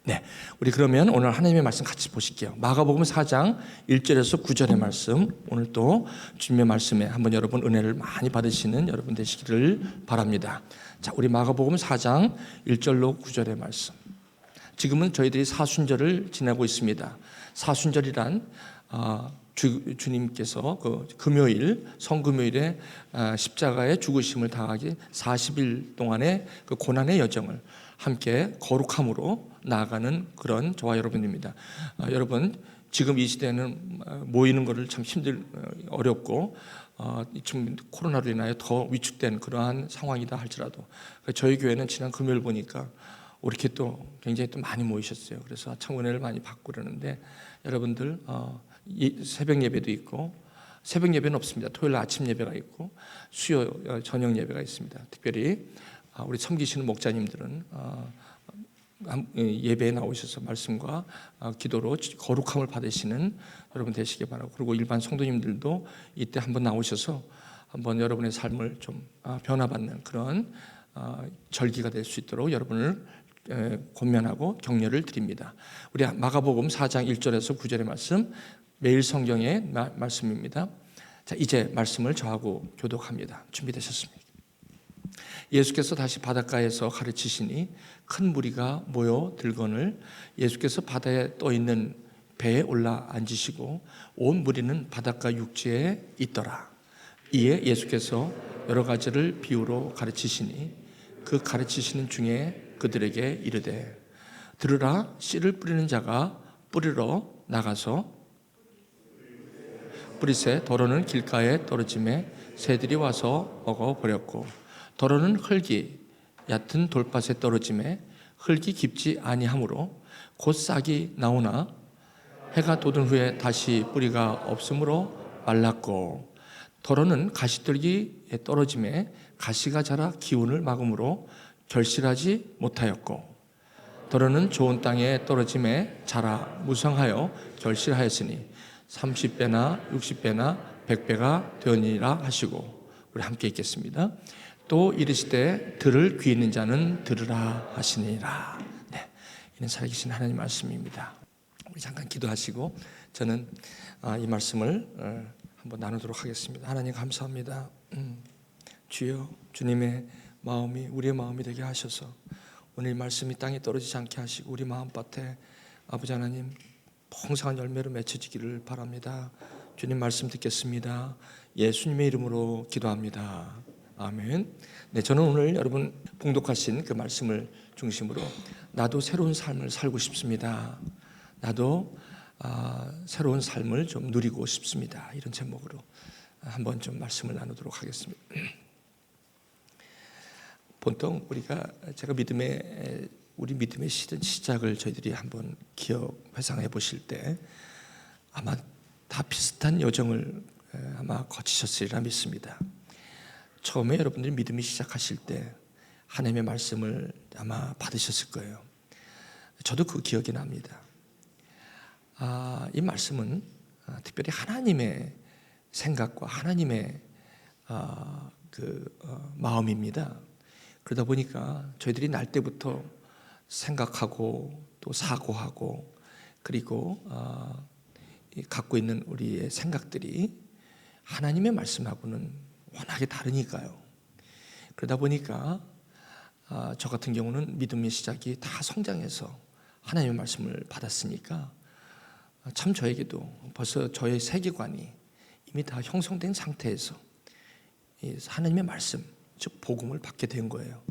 네, 우리 그러면 오늘 하나님의 말씀 같이 보실게요. 마가복음 4장 1절에서 9절의 말씀, 오늘 또 주님의 말씀에 한번 여러분 은혜를 많이 받으시는 여러분 되시기를 바랍니다. 자, 우리 마가복음 4장 1절로 9절의 말씀. 지금은 저희들이 사순절을 지내고 있습니다. 사순절이란 주님께서 그 금요일, 성금요일에 십자가의 죽으심을 당하기 40일 동안의 그 고난의 여정을 함께 거룩함으로 나아가는 그런 저와 여러분입니다. 여러분, 지금 이 시대는 모이는 것을 참 어렵고 지금 코로나로 인하여 더 위축된 그러한 상황이다 할지라도 저희 교회는 지난 금요일 보니까 이렇게 또 굉장히 또 많이 모이셨어요. 그래서 참 은혜를 많이 받고 그러는데 여러분들 새벽 예배도 있고, 새벽 예배는 없습니다. 토요일 아침 예배가 있고 수요 저녁 예배가 있습니다. 특별히 우리 섬기시는 목자님들은 예배에 나오셔서 말씀과 기도로 거룩함을 받으시는 여러분 되시기 바라고, 그리고 일반 성도님들도 이때 한번 나오셔서 한번 여러분의 삶을 좀 변화받는 그런 절기가 될 수 있도록 여러분을 권면하고 격려를 드립니다. 우리 마가복음 4장 1절에서 9절의 말씀, 매일 성경의 말씀입니다. 자, 이제 말씀을 저하고 교독합니다. 준비되셨습니까? 예수께서 다시 바닷가에서 가르치시니 큰 무리가 모여 들거늘 예수께서 바다에 떠 있는 배에 올라 앉으시고 온 무리는 바닷가 육지에 있더라. 이에 예수께서 여러 가지를 비유로 가르치시니 그 가르치시는 중에 그들에게 이르되, 들으라, 씨를 뿌리는 자가 뿌리러 나가서 뿌리새 더러는 길가에 떨어짐에 새들이 와서 먹어버렸고, 더러는 흙이 얕은 돌밭에 떨어짐에 흙이 깊지 아니하므로 곧 싹이 나오나 해가 돋은 후에 다시 뿌리가 없으므로 말랐고, 더러는 가시떨기에 떨어짐에 가시가 자라 기운을 막음으로 결실하지 못하였고, 더러는 좋은 땅에 떨어짐에 자라 무성하여 결실하였으니 30배나 60배나 100배가 되었니라 하시고, 우리 함께 읽겠습니다. 또 이르시되 들을 귀 있는 자는 들으라 하시니라. 네, 이는 살아계신 하나님 말씀입니다. 우리 잠깐 기도하시고 저는 이 말씀을 한번 나누도록 하겠습니다. 하나님 감사합니다. 주여, 주님의 마음이 우리의 마음이 되게 하셔서 오늘 말씀이 땅에 떨어지지 않게 하시고 우리 마음밭에 아버지 하나님 풍성한 열매로 맺혀지기를 바랍니다. 주님 말씀 듣겠습니다. 예수님의 이름으로 기도합니다. 아멘. 네, 저는 오늘 여러분 봉독하신 그 말씀을 중심으로 나도 새로운 삶을 살고 싶습니다. 나도 새로운 삶을 좀 누리고 싶습니다. 이런 제목으로 한번 좀 말씀을 나누도록 하겠습니다. 보통 제가 우리 믿음의 시작을 저희들이 한번 회상해 보실 때 아마 다 비슷한 여정을 아마 거치셨으리라 믿습니다. 처음에 여러분들이 믿음이 시작하실 때 하나님의 말씀을 아마 받으셨을 거예요. 저도 그 기억이 납니다. 이 말씀은 특별히 하나님의 생각과 하나님의 마음입니다. 그러다 보니까 저희들이 날 때부터 생각하고 또 사고하고 그리고 갖고 있는 우리의 생각들이 하나님의 말씀하고는 워낙에 다르니까요. 그러다 보니까 저 같은 경우는 믿음의 시작이 다 성장해서 하나님의 말씀을 받았으니까 참 저에게도 벌써 저의 세계관이 이미 다 형성된 상태에서 하나님의 말씀, 즉 복음을 받게 된 거예요.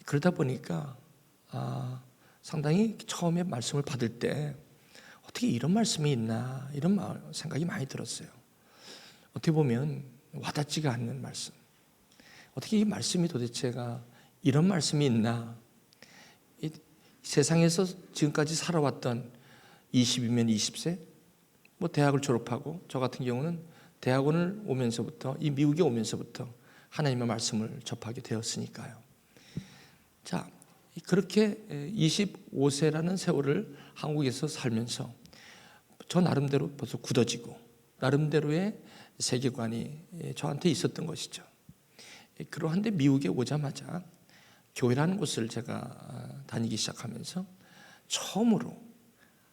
그러다 보니까 상당히 처음에 말씀을 받을 때 어떻게 이런 말씀이 있나 이런 생각이 많이 들었어요. 어떻게 보면 와닿지가 않는 말씀, 어떻게 이 말씀이 도대체가 이런 말씀이 있나. 이 세상에서 지금까지 살아왔던 20이면 20세 대학을 졸업하고 저 같은 경우는 대학원을 오면서부터 이 미국에 오면서부터 하나님의 말씀을 접하게 되었으니까요. 자, 그렇게 25세라는 세월을 한국에서 살면서 저 나름대로 벌써 굳어지고 나름대로의 세계관이 저한테 있었던 것이죠. 그러한데 미국에 오자마자 교회라는 곳을 제가 다니기 시작하면서 처음으로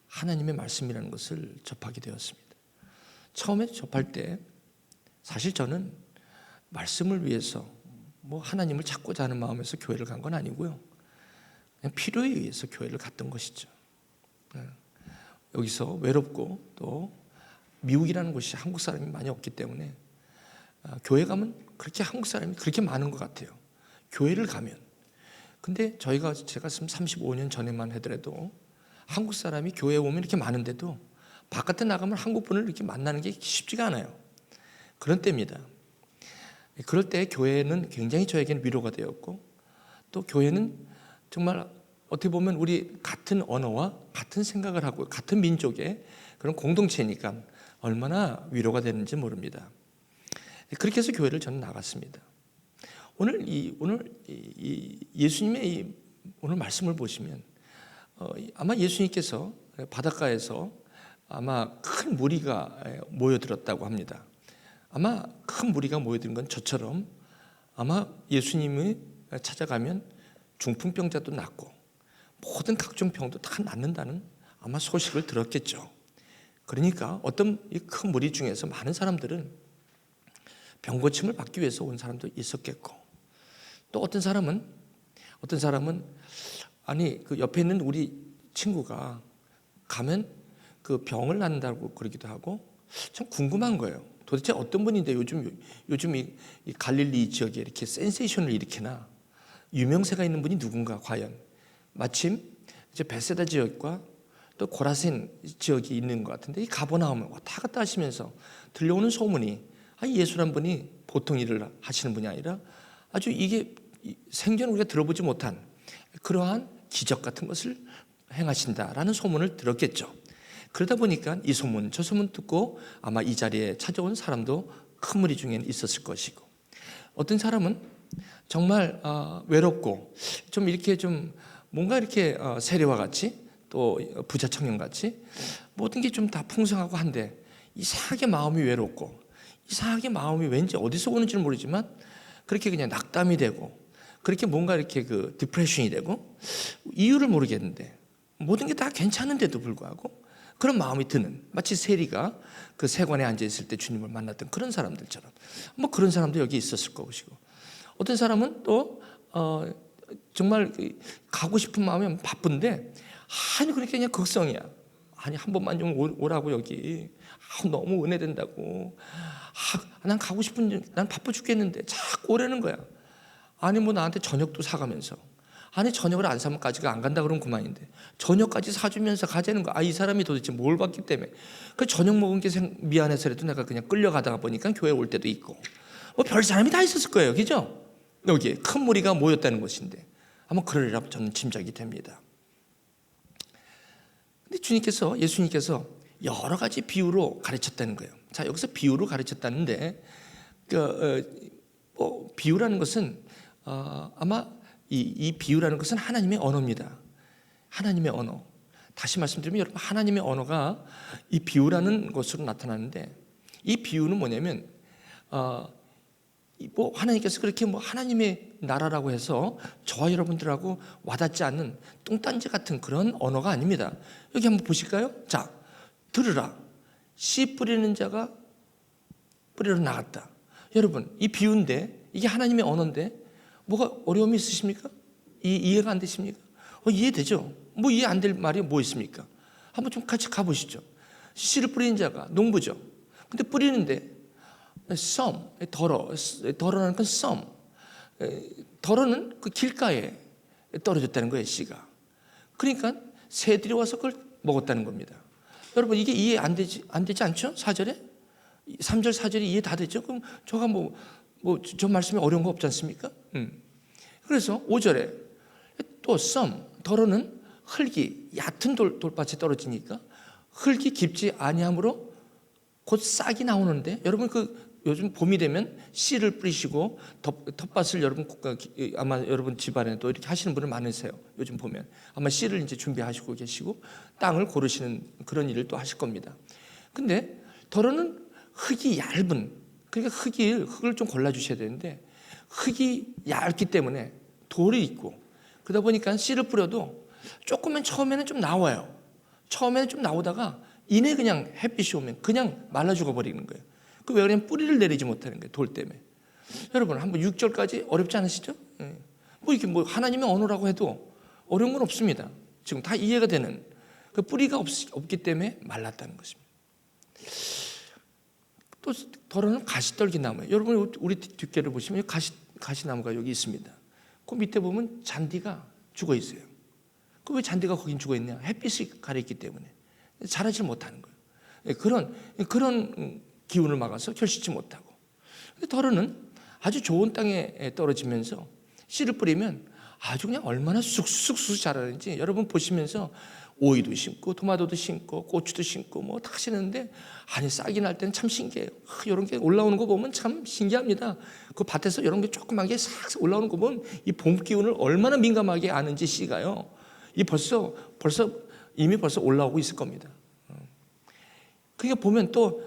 하나님의 말씀이라는 것을 접하게 되었습니다. 처음에 접할 때 사실 저는 말씀을 위해서 뭐 하나님을 찾고자 하는 마음에서 교회를 간 건 아니고요. 그냥 필요에 의해서 교회를 갔던 것이죠. 여기서 외롭고 또 미국이라는 곳이 한국 사람이 많이 없기 때문에 교회 가면 그렇게 한국 사람이 그렇게 많은 것 같아요. 교회를 가면. 근데 제가 지금 35년 전에만 하더라도 한국 사람이 교회에 오면 이렇게 많은데도 바깥에 나가면 한국 분을 이렇게 만나는 게 쉽지가 않아요. 그런 때입니다. 그럴 때 교회는 굉장히 저에게는 위로가 되었고, 또 교회는 정말 어떻게 보면 우리 같은 언어와 같은 생각을 하고 같은 민족의 그런 공동체니까 얼마나 위로가 되는지 모릅니다. 그렇게 해서 교회를 저는 나갔습니다. 오늘 예수님의 오늘 말씀을 보시면 아마 예수님께서 바닷가에서 아마 큰 무리가 모여들었다고 합니다. 아마 큰 무리가 모여든 건 저처럼 아마 예수님이 찾아가면 중풍병자도 낫고 모든 각종 병도 다 낫는다는 아마 소식을 들었겠죠. 그러니까 어떤 이 큰 무리 중에서 많은 사람들은 병 고침을 받기 위해서 온 사람도 있었겠고, 또 어떤 사람은 아니 그 옆에 있는 우리 친구가 가면 그 병을 낫는다고 그러기도 하고 참 궁금한 거예요. 도대체 어떤 분인데 요즘 이 갈릴리 지역에 이렇게 센세이션을 일으키나 유명세가 있는 분이 누군가 과연. 마침 이제 베세다 지역과 또 고라센 지역이 있는 것 같은데 이 가버나움을 왔다 갔다 하시면서 들려오는 소문이 예수란 분이 보통 일을 하시는 분이 아니라 아주 이게 생전 우리가 들어보지 못한 그러한 기적 같은 것을 행하신다라는 소문을 들었겠죠. 그러다 보니까 이 소문 저 소문 듣고 아마 이 자리에 찾아온 사람도 큰 무리 중에는 있었을 것이고, 어떤 사람은 정말 외롭고 좀 이렇게 좀 뭔가 이렇게 세례와 같이 또 부자 청년 같이 모든 게 좀 다 풍성하고 한데 이상하게 마음이 외롭고 이상하게 마음이 왠지 어디서 오는지는 모르지만 그렇게 그냥 낙담이 되고 그렇게 뭔가 이렇게 그 디프레션이 되고 이유를 모르겠는데 모든 게 다 괜찮은데도 불구하고 그런 마음이 드는, 마치 세리가 그 세관에 앉아 있을 때 주님을 만났던 그런 사람들처럼 뭐 그런 사람도 여기 있었을 것이고, 어떤 사람은 또 정말 가고 싶은 마음이 바쁜데 아니 그렇게 그냥 극성이야. 아니 한 번만 좀 오라고 여기. 너무 은혜된다고. 난 가고 싶은, 난 바빠 죽겠는데 자꾸 오라는 거야. 아니 뭐 나한테 저녁도 사가면서, 아니 저녁을 안 사면 까지가 안 간다 그러면 그만인데 저녁까지 사주면서 가자는 거야. 이 사람이 도대체 뭘 받기 때문에 그 저녁 먹은 게 미안해서라도 내가 그냥 끌려가다가 보니까 교회 올 때도 있고 뭐 별 사람이 다 있었을 거예요. 그죠? 여기에 큰 무리가 모였다는 것인데 아마 그러리라 저는 짐작이 됩니다. 근데 예수님께서 여러 가지 비유로 가르쳤다는 거예요. 자, 여기서 비유로 가르쳤다는데 비유라는 것은 아마 이 비유라는 것은 하나님의 언어입니다. 하나님의 언어. 다시 말씀드리면 여러분, 하나님의 언어가 이 비유라는 것으로 나타나는데, 이 비유는 뭐냐면 하나님께서 그렇게 하나님의 나라라고 해서 저와 여러분들하고 와닿지 않는 뚱딴지 같은 그런 언어가 아닙니다. 여기 한번 보실까요? 자, 들으라. 씨 뿌리는 자가 뿌리러 나갔다. 여러분, 이 비유인데 이게 하나님의 언어인데 뭐가 어려움이 있으십니까? 이해가 안 되십니까? 이해되죠? 뭐 이해 안 될 말이 뭐 있습니까? 한번 좀 같이 가보시죠. 씨를 뿌리는 자가 농부죠. 근데 뿌리는데 더러라는 건 더러는 그 길가에 떨어졌다는 거예요, 씨가. 그러니까 새들이 와서 그걸 먹었다는 겁니다. 여러분, 이게 이해 안 되지 않죠? 4절에? 3절 4절이 이해 다 되죠? 그럼 저가 저 말씀에 어려운 거 없지 않습니까? 그래서 5절에 또 더러는 흙이 얕은 돌밭에 떨어지니까 흙이 깊지 아니함으로 곧 싹이 나오는데, 여러분 요즘 봄이 되면 씨를 뿌리시고 텃밭을 아마 여러분 집안에도 이렇게 하시는 분들 많으세요. 요즘 보면 아마 씨를 이제 준비하시고 계시고 땅을 고르시는 그런 일을 또 하실 겁니다. 근데 더러는 흙이 얇은, 그러니까 흙을 좀 골라주셔야 되는데 흙이 얇기 때문에 돌이 있고, 그러다 보니까 씨를 뿌려도 조금은 처음에는 좀 나와요. 처음에는 좀 나오다가 이내 그냥 햇빛이 오면 그냥 말라 죽어버리는 거예요. 왜 그러냐면 뿌리를 내리지 못하는 거예요. 돌 때문에. 여러분 한번 6절까지 어렵지 않으시죠? 뭐 이렇게 뭐 하나님의 언어라고 해도 어려운 건 없습니다. 지금 다 이해가 되는 그 뿌리가 없기 때문에 말랐다는 것입니다. 또 더러는 가시떨기 나무예요. 여러분 우리 뒷개를 보시면 가시나무가 여기 있습니다. 그 밑에 보면 잔디가 죽어 있어요. 그 왜 잔디가 거긴 죽어 있냐? 햇빛이 가려있기 때문에 자라지 못하는 거예요. 그런 기운을 막아서 결실치 못하고. 근데 더러는 아주 좋은 땅에 떨어지면서 씨를 뿌리면 아주 그냥 얼마나 쑥쑥쑥 자라는지 여러분 보시면서 오이도 심고 토마토도 심고 고추도 심고 뭐 다 심는데 아니 싹이 날 때는 참 신기해요. 이런 게 올라오는 거 보면 참 신기합니다. 그 밭에서 이런 게 조그맣게 싹 올라오는 거 보면 이 봄 기운을 얼마나 민감하게 아는지 씨가요. 이미 벌써 올라오고 있을 겁니다. 그러니까 보면 또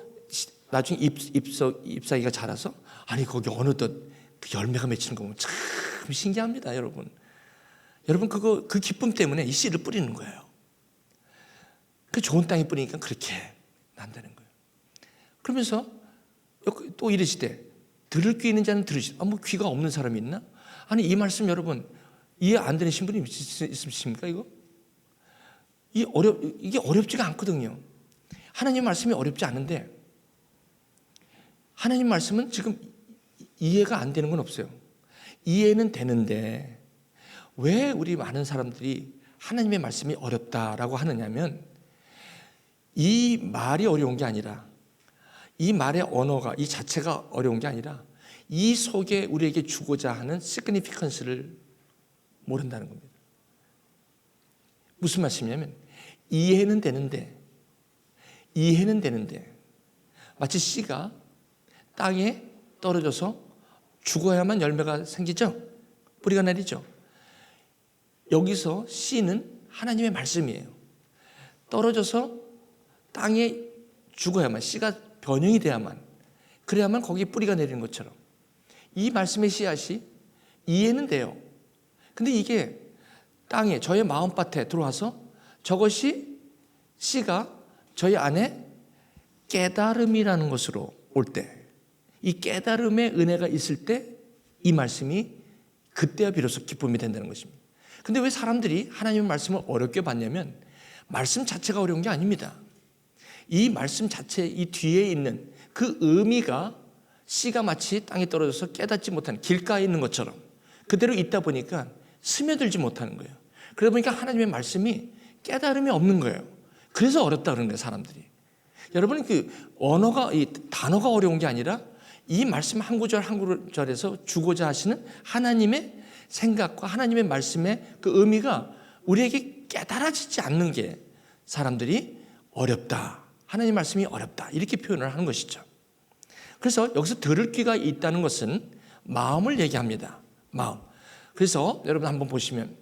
나중에 잎사귀가 자라서 아니 거기 어느덧 그 열매가 맺히는 거 보면 참 신기합니다, 여러분. 여러분 그 기쁨 때문에 이 씨를 뿌리는 거예요. 그 좋은 땅에 뿌리니까 그렇게 난다는 거예요. 그러면서 또 이르시되 들을 귀 있는 자는 들으시되 뭐 귀가 없는 사람이 있나? 아니 이 말씀 여러분 이해 안 되시는 분이 있으십니까? 이게 어렵지가 않거든요. 하나님 말씀이 어렵지 않은데 하나님 말씀은 지금 이해가 안 되는 건 없어요. 이해는 되는데 왜 우리 많은 사람들이 하나님의 말씀이 어렵다라고 하느냐면 이 말이 어려운 게 아니라 이 말의 언어가 이 자체가 어려운 게 아니라 이 속에 우리에게 주고자 하는 시그니피컨스를 모른다는 겁니다. 무슨 말씀이냐면 이해는 되는데 마치 씨가 땅에 떨어져서 죽어야만 열매가 생기죠. 뿌리가 내리죠. 여기서 씨는 하나님의 말씀이에요. 떨어져서 땅에 죽어야만 씨가 변형이 돼야만 그래야만 거기에 뿌리가 내리는 것처럼 이 말씀의 씨앗이 이해는 돼요. 근데 이게 땅에 저의 마음밭에 들어와서 저것이 씨가 저희 안에 깨달음이라는 것으로 올 때 이 깨달음의 은혜가 있을 때 이 말씀이 그때야 비로소 기쁨이 된다는 것입니다. 근데 왜 사람들이 하나님의 말씀을 어렵게 받냐면 말씀 자체가 어려운 게 아닙니다. 이 말씀 자체 이 뒤에 있는 그 의미가 씨가 마치 땅에 떨어져서 깨닫지 못하는 길가에 있는 것처럼 그대로 있다 보니까 스며들지 못하는 거예요. 그러다 보니까 하나님의 말씀이 깨달음이 없는 거예요. 그래서 어렵다 그러는 거예요, 사람들이. 여러분 그 언어가 이 단어가 어려운 게 아니라 이 말씀 한 구절 한 구절에서 주고자 하시는 하나님의 생각과 하나님의 말씀의 그 의미가 우리에게 깨달아지지 않는 게 사람들이 어렵다. 하나님 말씀이 어렵다. 이렇게 표현을 하는 것이죠. 그래서 여기서 들을 귀가 있다는 것은 마음을 얘기합니다. 마음. 그래서 여러분 한번 보시면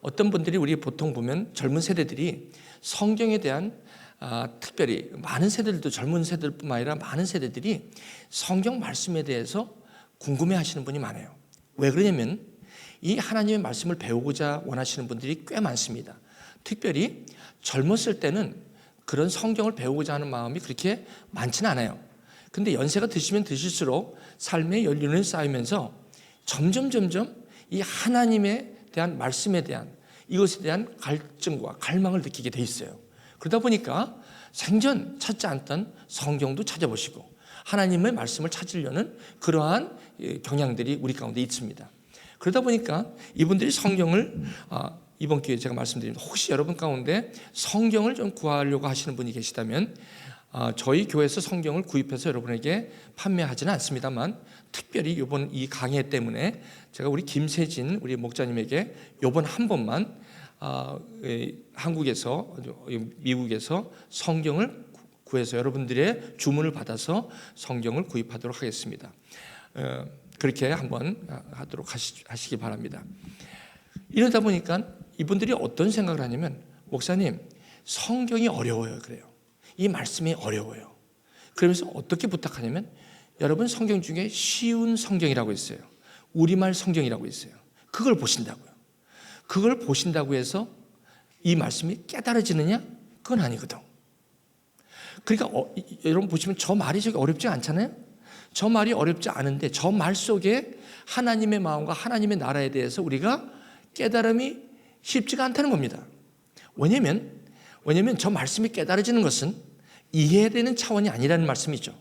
어떤 분들이 우리 보통 보면 젊은 세대들이 성경에 대한 특별히 많은 세대들도 젊은 세대들뿐만 아니라 많은 세대들이 성경 말씀에 대해서 궁금해 하시는 분이 많아요. 왜 그러냐면 이 하나님의 말씀을 배우고자 원하시는 분들이 꽤 많습니다. 특별히 젊었을 때는 그런 성경을 배우고자 하는 마음이 그렇게 많지는 않아요. 근데 연세가 드시면 드실수록 삶의 연륜을 쌓이면서 점점 이 하나님에 대한 말씀에 대한 이것에 대한 갈증과 갈망을 느끼게 돼 있어요. 그러다 보니까 생전 찾지 않던 성경도 찾아보시고 하나님의 말씀을 찾으려는 그러한 경향들이 우리 가운데 있습니다. 그러다 보니까 이분들이 성경을 이번 기회에 제가 말씀드립니다. 혹시 여러분 가운데 성경을 좀 구하려고 하시는 분이 계시다면 저희 교회에서 성경을 구입해서 여러분에게 판매하지는 않습니다만 특별히 이번 이 강해 때문에 제가 우리 김세진 우리 목자님에게 이번 한 번만 한국에서 미국에서 성경을 구해서 여러분들의 주문을 받아서 성경을 구입하도록 하겠습니다. 그렇게 한번 하도록 하시기 바랍니다. 이러다 보니까 이분들이 어떤 생각을 하냐면 목사님 성경이 어려워요 그래요. 이 말씀이 어려워요. 그러면서 어떻게 부탁하냐면 여러분 성경 중에 쉬운 성경이라고 있어요. 우리말 성경이라고 있어요. 그걸 보신다고요. 그걸 보신다고 해서 이 말씀이 깨달아지느냐? 그건 아니거든. 그러니까 여러분 보시면 저 말이 저기 어렵지 않잖아요. 저 말이 어렵지 않은데 저 말 속에 하나님의 마음과 하나님의 나라에 대해서 우리가 깨달음이 쉽지가 않다는 겁니다. 왜냐면 저 말씀이 깨달아지는 것은 이해되는 차원이 아니라는 말씀이죠.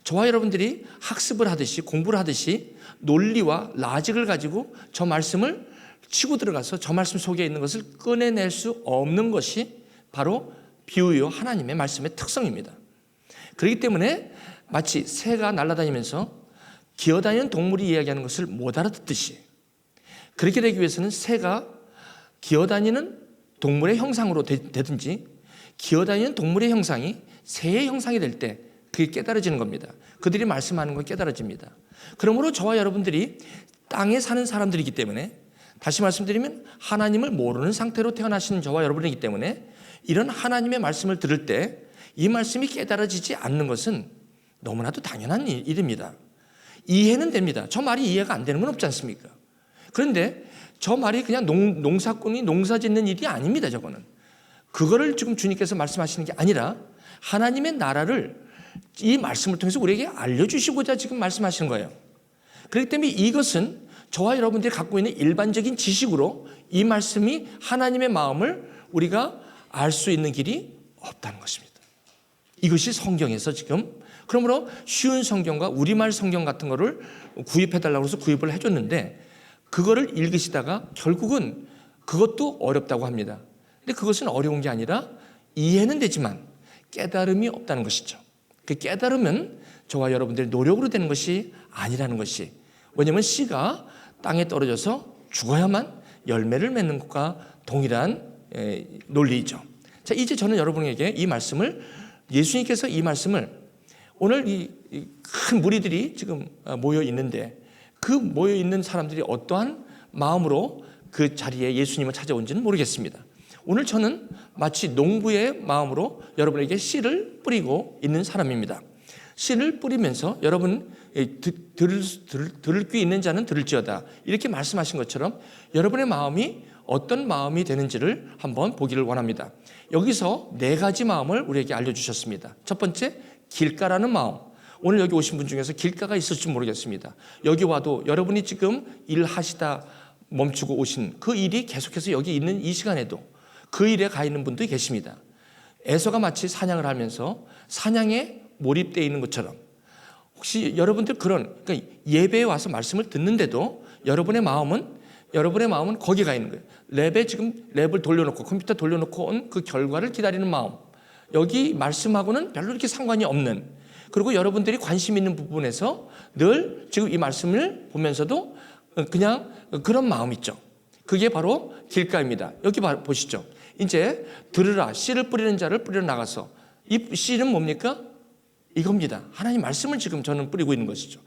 저와 여러분들이 학습을 하듯이 공부를 하듯이 논리와 라직을 가지고 저 말씀을 치고 들어가서 저 말씀 속에 있는 것을 꺼내낼 수 없는 것이 바로 비유요 하나님의 말씀의 특성입니다. 그렇기 때문에 마치 새가 날아다니면서 기어다니는 동물이 이야기하는 것을 못 알아듣듯이 그렇게 되기 위해서는 새가 기어다니는 동물의 형상으로 되든지 기어다니는 동물의 형상이 새의 형상이 될 때 그게 깨달아지는 겁니다. 그들이 말씀하는 건 깨달아집니다. 그러므로 저와 여러분들이 땅에 사는 사람들이기 때문에 다시 말씀드리면 하나님을 모르는 상태로 태어나신 저와 여러분이기 때문에 이런 하나님의 말씀을 들을 때 이 말씀이 깨달아지지 않는 것은 너무나도 당연한 일입니다. 이해는 됩니다. 저 말이 이해가 안 되는 건 없지 않습니까? 그런데 저 말이 그냥 농사꾼이 농사 짓는 일이 아닙니다. 저거는. 그거를 지금 주님께서 말씀하시는 게 아니라 하나님의 나라를 이 말씀을 통해서 우리에게 알려주시고자 지금 말씀하시는 거예요. 그렇기 때문에 이것은 저와 여러분들이 갖고 있는 일반적인 지식으로 이 말씀이 하나님의 마음을 우리가 알 수 있는 길이 없다는 것입니다. 이것이 성경에서 지금 그러므로 쉬운 성경과 우리말 성경 같은 거를 구입해달라고 해서 구입을 해줬는데 그거를 읽으시다가 결국은 그것도 어렵다고 합니다. 근데 그것은 어려운 게 아니라 이해는 되지만 깨달음이 없다는 것이죠. 그 깨달음은 저와 여러분들의 노력으로 되는 것이 아니라는 것이 왜냐하면 씨가 땅에 떨어져서 죽어야만 열매를 맺는 것과 동일한 논리이죠. 자, 이제 저는 여러분에게 이 말씀을 예수님께서 이 말씀을 오늘 이 큰 무리들이 지금 모여 있는데 그 모여 있는 사람들이 어떠한 마음으로 그 자리에 예수님을 찾아온지는 모르겠습니다. 오늘 저는 마치 농부의 마음으로 여러분에게 씨를 뿌리고 있는 사람입니다. 씨를 뿌리면서 여러분 들을 귀 있는 자는 들을지어다 이렇게 말씀하신 것처럼 여러분의 마음이 어떤 마음이 되는지를 한번 보기를 원합니다. 여기서 4가지 마음을 우리에게 알려주셨습니다. 첫 번째, 길가라는 마음. 오늘 여기 오신 분 중에서 길가가 있을지 모르겠습니다. 여기 와도 여러분이 지금 일하시다 멈추고 오신 그 일이 계속해서 여기 있는 이 시간에도 그 일에 가 있는 분도 계십니다. 에서가 마치 사냥을 하면서 사냥에 몰입되어 있는 것처럼 혹시 여러분들 그러니까 예배에 와서 말씀을 듣는데도 여러분의 마음은 거기 가 있는 거예요. 랩에 지금 랩을 돌려놓고 컴퓨터 돌려놓고 온 그 결과를 기다리는 마음. 여기 말씀하고는 별로 이렇게 상관이 없는 그리고 여러분들이 관심 있는 부분에서 늘 지금 이 말씀을 보면서도 그냥 그런 마음 있죠. 그게 바로 길가입니다. 여기 보시죠. 이제 들으라 씨를 뿌리는 자를 뿌려 나가서 이 씨는 뭡니까? 이겁니다. 하나님 말씀을 지금 저는 뿌리고 있는 것이죠.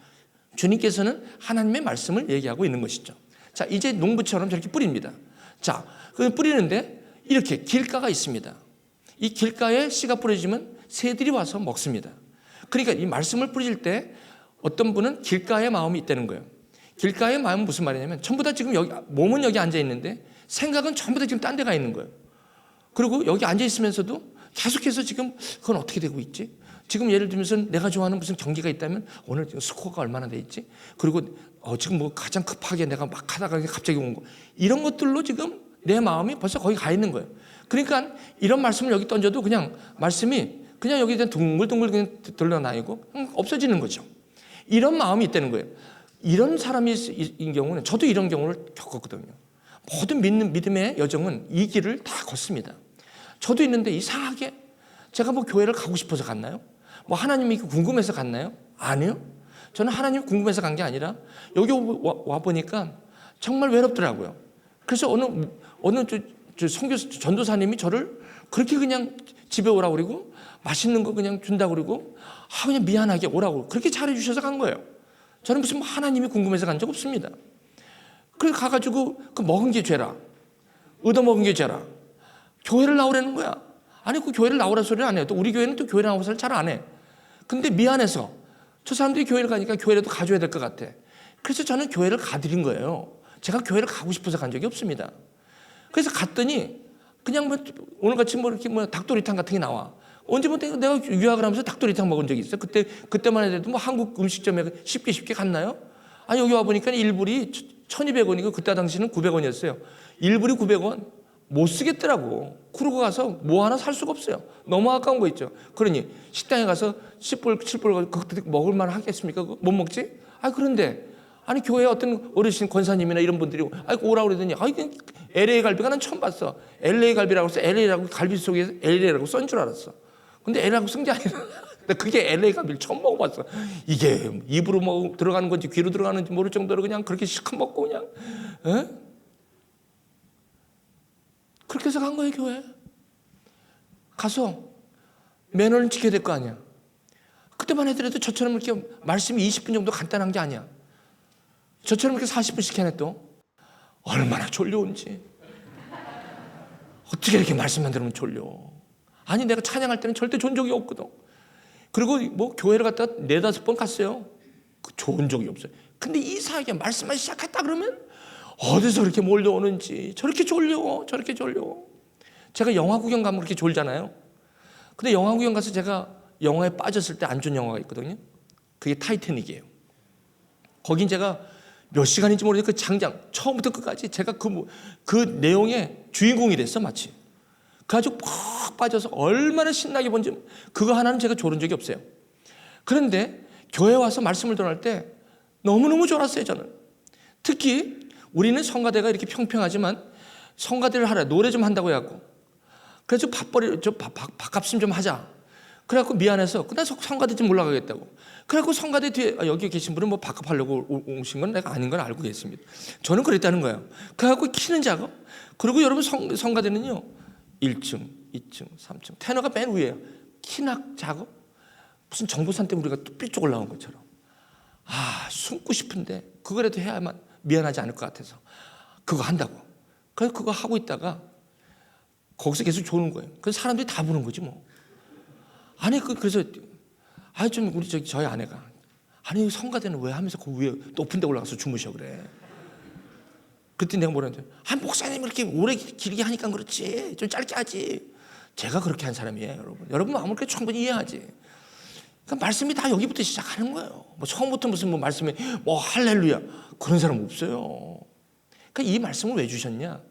주님께서는 하나님의 말씀을 얘기하고 있는 것이죠. 자, 이제 농부처럼 저렇게 뿌립니다. 자, 그 뿌리는데 이렇게 길가가 있습니다. 이 길가에 씨가 뿌려지면 새들이 와서 먹습니다. 그러니까 이 말씀을 뿌릴 때 어떤 분은 길가의 마음이 있다는 거예요. 길가의 마음은 무슨 말이냐면 전부 다 지금 여기 몸은 여기 앉아 있는데 생각은 전부 다 지금 딴 데 가 있는 거예요. 그리고 여기 앉아 있으면서도 계속해서 지금 그건 어떻게 되고 있지? 지금 예를 들면서 내가 좋아하는 무슨 경기가 있다면 오늘 스코어가 얼마나 돼 있지? 그리고 지금 뭐 가장 급하게 내가 막 하다가 갑자기 온 거 이런 것들로 지금 내 마음이 벌써 거기 가 있는 거예요. 그러니까 이런 말씀을 여기 던져도 그냥 말씀이 그냥 여기 그냥 둥글둥글 그냥 들러나이고 없어지는 거죠. 이런 마음이 있다는 거예요. 이런 사람인 경우는 저도 이런 경우를 겪었거든요. 모든 믿음의 여정은 이 길을 다 걷습니다. 저도 있는데 이상하게 제가 뭐 교회를 가고 싶어서 갔나요? 뭐 하나님이 궁금해서 갔나요? 아니요. 저는 하나님 궁금해서 간 게 아니라 여기 와 보니까 정말 외롭더라고요. 그래서 어느 전도사님이 저를 그렇게 그냥 집에 오라고 그러고 맛있는 거 그냥 준다고 그러고 그냥 미안하게 오라고 그렇게 잘해주셔서 간 거예요. 저는 무슨 하나님이 궁금해서 간 적 없습니다. 그래서 가가지고 그 먹은 게 죄라. 얻어먹은 게 죄라. 교회를 나오라는 거야. 아니 그 교회를 나오라 소리를 안 해요. 또 우리 교회는 또 교회를 나오라 소리를 잘 안 해. 근데 미안해서 저 사람들이 교회를 가니까 교회라도 가줘야 될 것 같아. 그래서 저는 교회를 가드린 거예요. 제가 교회를 가고 싶어서 간 적이 없습니다. 그래서 갔더니 그냥 뭐 오늘같이 뭐 이렇게 뭐 닭도리탕 같은 게 나와. 언제부터 내가 유학을 하면서 닭도리탕 먹은 적이 있어? 그때만 해도 뭐 한국 음식점에 쉽게 갔나요? 아니, 여기 와보니까 1불이 1,200원이고 그때 당시는 900원이었어요. 1불이 900원. 못 쓰겠더라고. 그러고 가서 뭐 하나 살 수가 없어요. 너무 아까운 거 있죠. 그러니 식당에 가서 10불, 7불 그때 먹을 만 하겠습니까? 못 먹지? 그런데 아니, 교회 어떤 어르신 권사님이나 이런 분들이 오라고 그러더니 LA 갈비가 난 처음 봤어. LA 갈비라고 해서 LA라고 갈비 속에 LA라고 쓴 줄 알았어. 근데 LA라고 쓴 게 아니라 그게 LA 갈비를 처음 먹어봤어. 이게 입으로 뭐 들어가는 건지 귀로 들어가는지 모를 정도로 그냥 그렇게 시커 먹고 그냥 그렇게 해서 간 거예요. 교회 가서 매너를 지켜야 될 거 아니야. 그때만 해더라도 저처럼 이렇게 말씀이 20분 정도 간단한 게 아니야. 저처럼 이렇게 40분씩 해냈도 얼마나 졸려온지. 어떻게 이렇게 말씀만 들으면 졸려. 아니, 내가 찬양할 때는 절대 존 적이 없거든. 그리고 뭐 교회를 갔다 4-5번 갔어요. 좋은 적이 없어요. 근데 이상하게 말씀만 시작했다 그러면 어디서 그렇게 몰려오는지 저렇게 졸려. 제가 영화 구경 가면 그렇게 졸잖아요. 근데 영화 구경 가서 제가 영화에 빠졌을 때 안 좋은 영화가 있거든요. 그게 타이타닉이에요. 거긴 제가 몇 시간인지 모르겠는데 그 장장 처음부터 끝까지 제가 그 내용의 주인공이 됐어, 마치. 그래가지고 푹 빠져서 얼마나 신나게 본지 그거 하나는 제가 졸은 적이 없어요. 그런데 교회 와서 말씀을 전할 때 너무너무 졸았어요, 저는. 특히 우리는 성가대가 이렇게 평평하지만 성가대를 하라, 노래 좀 한다고 해갖고 그래서 밥값좀 좀 하자. 그래갖고 미안해서 나 성가대 좀 올라가겠다고. 그래갖고 성가대 뒤에 여기 계신 분은 뭐 밥값하려고 오신 건 내가 아닌 건 알고 계십니다. 저는 그랬다는 거예요. 그래갖고 키는 작업. 그리고 여러분 성가대는요 1층, 2층, 3층 테너가 맨 위에요. 키낙 작업. 무슨 정보산 때문에 우리가 뚝삐쪽 올라온 것처럼. 숨고 싶은데 그거라도 해야만 미안하지 않을 것 같아서 그거 한다고. 그래서 그거 하고 있다가 거기서 계속 조는 거예요. 그래서 사람들이 다 보는 거지 뭐. 아니 그래서 좀 우리 저희 아내가 성가대는 왜 하면서 그 위에 높은 데 올라가서 주무셔 그래. 그때 내가 뭐라 했는데 목사님 이렇게 오래 길게 하니까 그렇지 좀 짧게 하지. 제가 그렇게 한 사람이에요, 여러분. 여러분 마음을 그렇게 충분히 이해하지. 그러니까 말씀이 다 여기부터 시작하는 거예요. 뭐 처음부터 무슨 뭐 말씀이 뭐 할렐루야 그런 사람 없어요. 그러니까 이 말씀을 왜 주셨냐?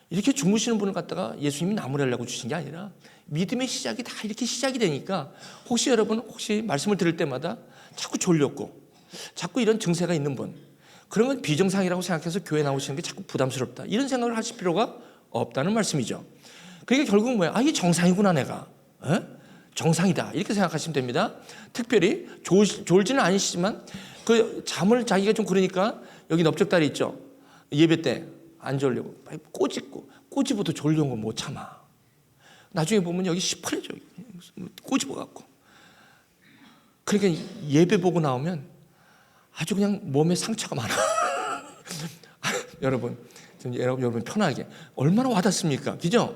이렇게 주무시는 분을 갖다가 예수님이 나무라려고 주신 게 아니라 믿음의 시작이 다 이렇게 시작이 되니까 혹시 여러분 말씀을 들을 때마다 자꾸 졸렸고 자꾸 이런 증세가 있는 분, 그런 건 비정상이라고 생각해서 교회 나오시는 게 자꾸 부담스럽다 이런 생각을 하실 필요가 없다는 말씀이죠. 그러니까 결국은 뭐야? 이게 정상이구나 내가. 정상이다 이렇게 생각하시면 됩니다. 특별히 졸지는 않으시지만 그 잠을 자기가 좀 그러니까 여기 넓적다리 있죠. 예배 때 안 졸려고 꼬집어도 졸려온 거 못 참아. 나중에 보면 여기 시퍼래져 꼬집어갖고. 그러니까 예배 보고 나오면 아주 그냥 몸에 상처가 많아. 여러분 편하게 얼마나 와닿습니까? 그죠?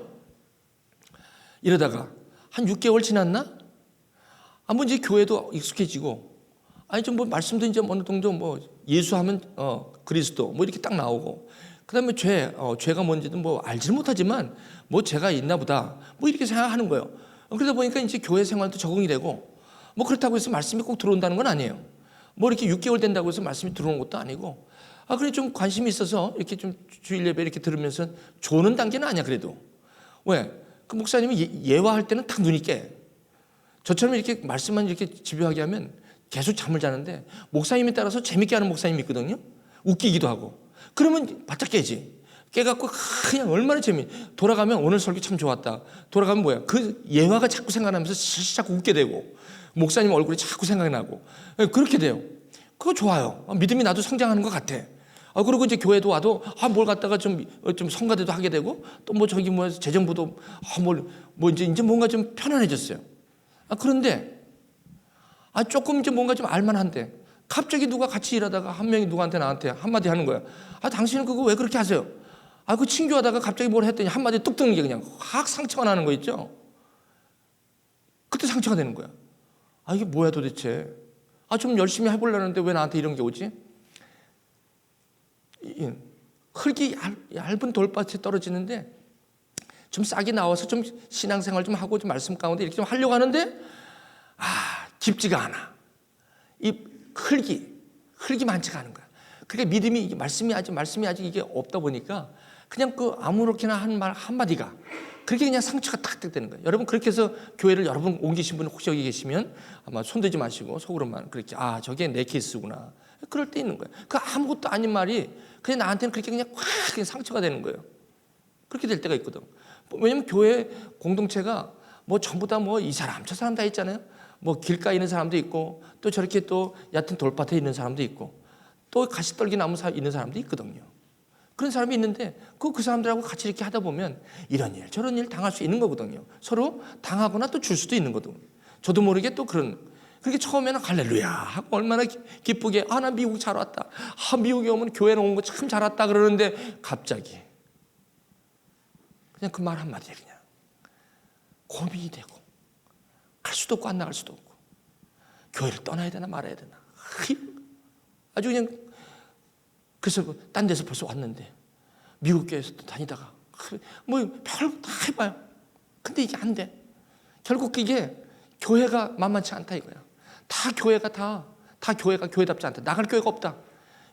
이러다가 한 6개월 지났나? 뭐 이제 교회도 익숙해지고 좀 뭐 말씀도 이제 어느 정도 뭐 예수하면 그리스도 뭐 이렇게 딱 나오고 그다음에 죄가 뭔지는 뭐 알지는 못하지만 뭐 죄가 있나 보다 뭐 이렇게 생각하는 거예요. 그러다 보니까 이제 교회 생활도 적응이 되고 뭐 그렇다고 해서 말씀이 꼭 들어온다는 건 아니에요. 뭐 이렇게 6개월 된다고 해서 말씀이 들어오는 것도 아니고 그래 좀 관심이 있어서 이렇게 좀 주일 예배 이렇게 들으면서 조는 단계는 아니야. 그래도 왜? 그 목사님이 예화할 때는 딱 눈이 깨. 저처럼 이렇게 말씀만 이렇게 집요하게 하면 계속 잠을 자는데 목사님에 따라서 재밌게 하는 목사님이 있거든요. 웃기기도 하고. 그러면 바짝 깨지. 깨갖고 그냥 얼마나 돌아가면 오늘 설교 참 좋았다. 돌아가면 뭐야? 그 예화가 자꾸 생각나면서 자꾸 웃게 되고 목사님 얼굴이 자꾸 생각이 나고 그렇게 돼요. 그거 좋아요. 믿음이 나도 성장하는 것 같아. 그리고 이제 교회도 와도 뭘 갖다가 좀 성가대도 하게 되고 또 뭐 저기 뭐 재정부도 이제 뭔가 좀 편안해졌어요. 그런데 조금 이제 뭔가 좀 알만한데 갑자기 누가 같이 일하다가 한 명이 나한테 한마디 하는 거야. 당신은 그거 왜 그렇게 하세요? 그 친교하다가 갑자기 뭘 했더니 한마디 뚝 뜨는 게 그냥 확 상처가 나는 거 있죠. 그때 상처가 되는 거야. 이게 뭐야 도대체. 좀 열심히 해보려는데 왜 나한테 이런 게 오지? 흙이 얇은 돌밭에 떨어지는데 좀 싹이 나와서 좀 신앙생활 좀 하고 좀 말씀 가운데 이렇게 좀 하려고 하는데 깊지가 않아. 이 흙이 많지가 않은 거야. 그러니까 믿음이 이게 말씀이 아직 이게 없다 보니까 그냥 그 아무렇게나 한 말 한마디가 그렇게 그냥 상처가 탁탁 되는 거예요. 여러분 그렇게 해서 교회를 여러 번 옮기신 분 혹시 여기 계시면 아마 손대지 마시고 속으로만 그렇게 저게 내 케이스구나. 그럴 때 있는 거예요. 그 아무것도 아닌 말이 그냥 나한테는 그렇게 그냥 확 그냥 상처가 되는 거예요. 그렇게 될 때가 있거든. 왜냐면 교회 공동체가 뭐 전부 다 뭐 이 사람 저 사람 다 있잖아요. 뭐 길가에 있는 사람도 있고 또 저렇게 또 얕은 돌밭에 있는 사람도 있고 또 가시떨기 나무 사이에 있는 사람도 있거든요. 그런 사람이 있는데 그 사람들하고 같이 이렇게 하다 보면 이런 일 저런 일 당할 수 있는 거거든요. 서로 당하거나 또 줄 수도 있는 거거든요. 저도 모르게 또 그렇게 처음에는 할렐루야 하고 얼마나 기쁘게 나 미국 잘 왔다. 미국에 오면 교회에 온 거 참 잘 왔다 그러는데 갑자기 그냥 그 말 한마디에 그냥 고민이 되고 갈 수도 없고 안 나갈 수도 없고 교회를 떠나야 되나 말아야 되나 아주 그냥 그래서 딴 데서 벌써 왔는데 미국 교회에서 또 다니다가 뭐 별거 다 해봐요. 근데 이게 안 돼. 결국 이게 교회가 만만치 않다 이거야. 다 교회가 교회답지 않다. 나갈 교회가 없다.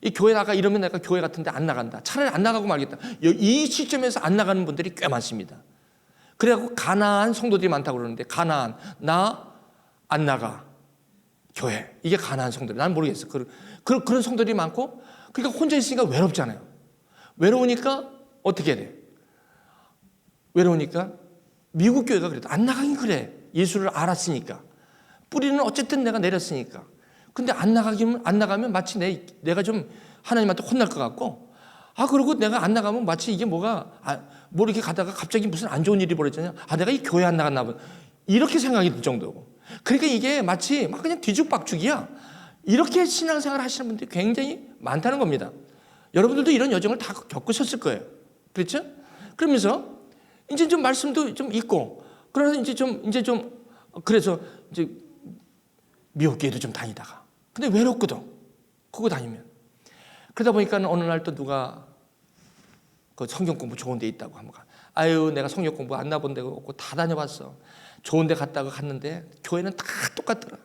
이 교회 나가 이러면 내가 교회 같은데 안 나간다. 차라리 안 나가고 말겠다. 이 시점에서 안 나가는 분들이 꽤 많습니다. 그래갖고 가난한 성도들이 많다고 그러는데 나 안 나가 교회 이게 가난한 성도들 난 모르겠어. 그런 성도들이 많고 그러니까 혼자 있으니까 외롭잖아요. 외로우니까 어떻게 해야 돼? 외로우니까 미국 교회가 그래도 안 나가긴 그래. 예수를 알았으니까 뿌리는 어쨌든 내가 내렸으니까. 근데 안 나가면 마치 내가 좀 하나님한테 혼날 것 같고 그리고 내가 안 나가면 마치 이게 뭐 이렇게 가다가 갑자기 무슨 안 좋은 일이 벌어지냐 내가 이 교회 안 나갔나 봐 이렇게 생각이 들 정도고 그러니까 이게 마치 막 그냥 뒤죽박죽이야. 이렇게 신앙생활 하시는 분들이 굉장히 많다는 겁니다. 여러분들도 이런 여정을 다 겪으셨을 거예요. 그렇죠? 그러면서 이제 좀 말씀도 좀 있고 그래서 그래서 이제 미국 교회도 좀 다니다가 근데 외롭거든. 그거 다니면 그러다 보니까 어느 날 또 누가 그 성경 공부 좋은 데 있다고 하면 내가 성경 공부 안 나본 데가 없고 다 다녀봤어. 좋은 데 갔는데 교회는 다 똑같더라.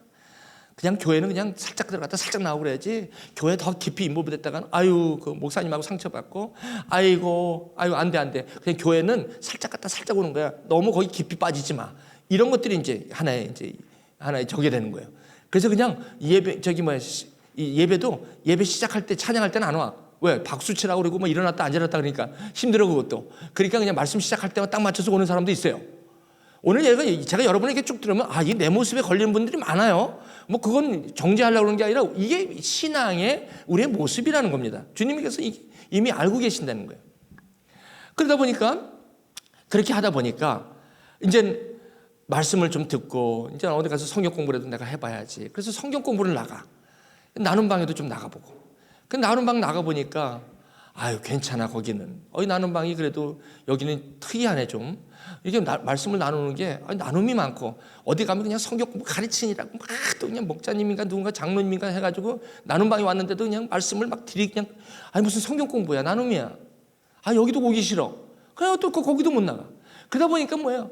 그냥 교회는 그냥 살짝 들어갔다 살짝 나오고 그래야지 교회 더 깊이 인volve 됐다가는 그 목사님하고 상처받고 안 돼. 그냥 교회는 살짝 갔다 살짝 오는 거야. 너무 거기 깊이 빠지지 마. 이런 것들이 이제 하나의 적이 되는 거예요. 그래서 그냥 예배도 예배 시작할 때 찬양할 때는 안 와. 왜? 박수 치라고 그러고 일어났다 앉아났다 그러니까 힘들어 그것도. 그러니까 그냥 말씀 시작할 때만 딱 맞춰서 오는 사람도 있어요. 오늘 제가 여러분에게 쭉 들으면 이게 내 모습에 걸리는 분들이 많아요. 그건 정죄하려고 그러는 게 아니라 이게 신앙의 우리의 모습이라는 겁니다. 주님께서 이미 알고 계신다는 거예요. 그러다 보니까 그렇게 하다 보니까 이제 말씀을 좀 듣고 이제 어디 가서 성경 공부라도 내가 해봐야지. 그래서 성경 공부를 나눔 방에도 좀 나가보고. 그 나눔 방 나가보니까 괜찮아 거기는. 나눔 방이 그래도 여기는 특이하네 좀. 이렇게 말씀을 나누는 게 나눔이 많고 어디 가면 그냥 성경 공부 가르치니라고 또 그냥 목자님인가 누군가 장로님인가 해가지고 나눔 방에 왔는데도 그냥 말씀을 그냥 무슨 성경 공부야 나눔이야. 여기도 오기 싫어. 그냥 또 거기도 못 나가. 그러다 보니까 뭐예요?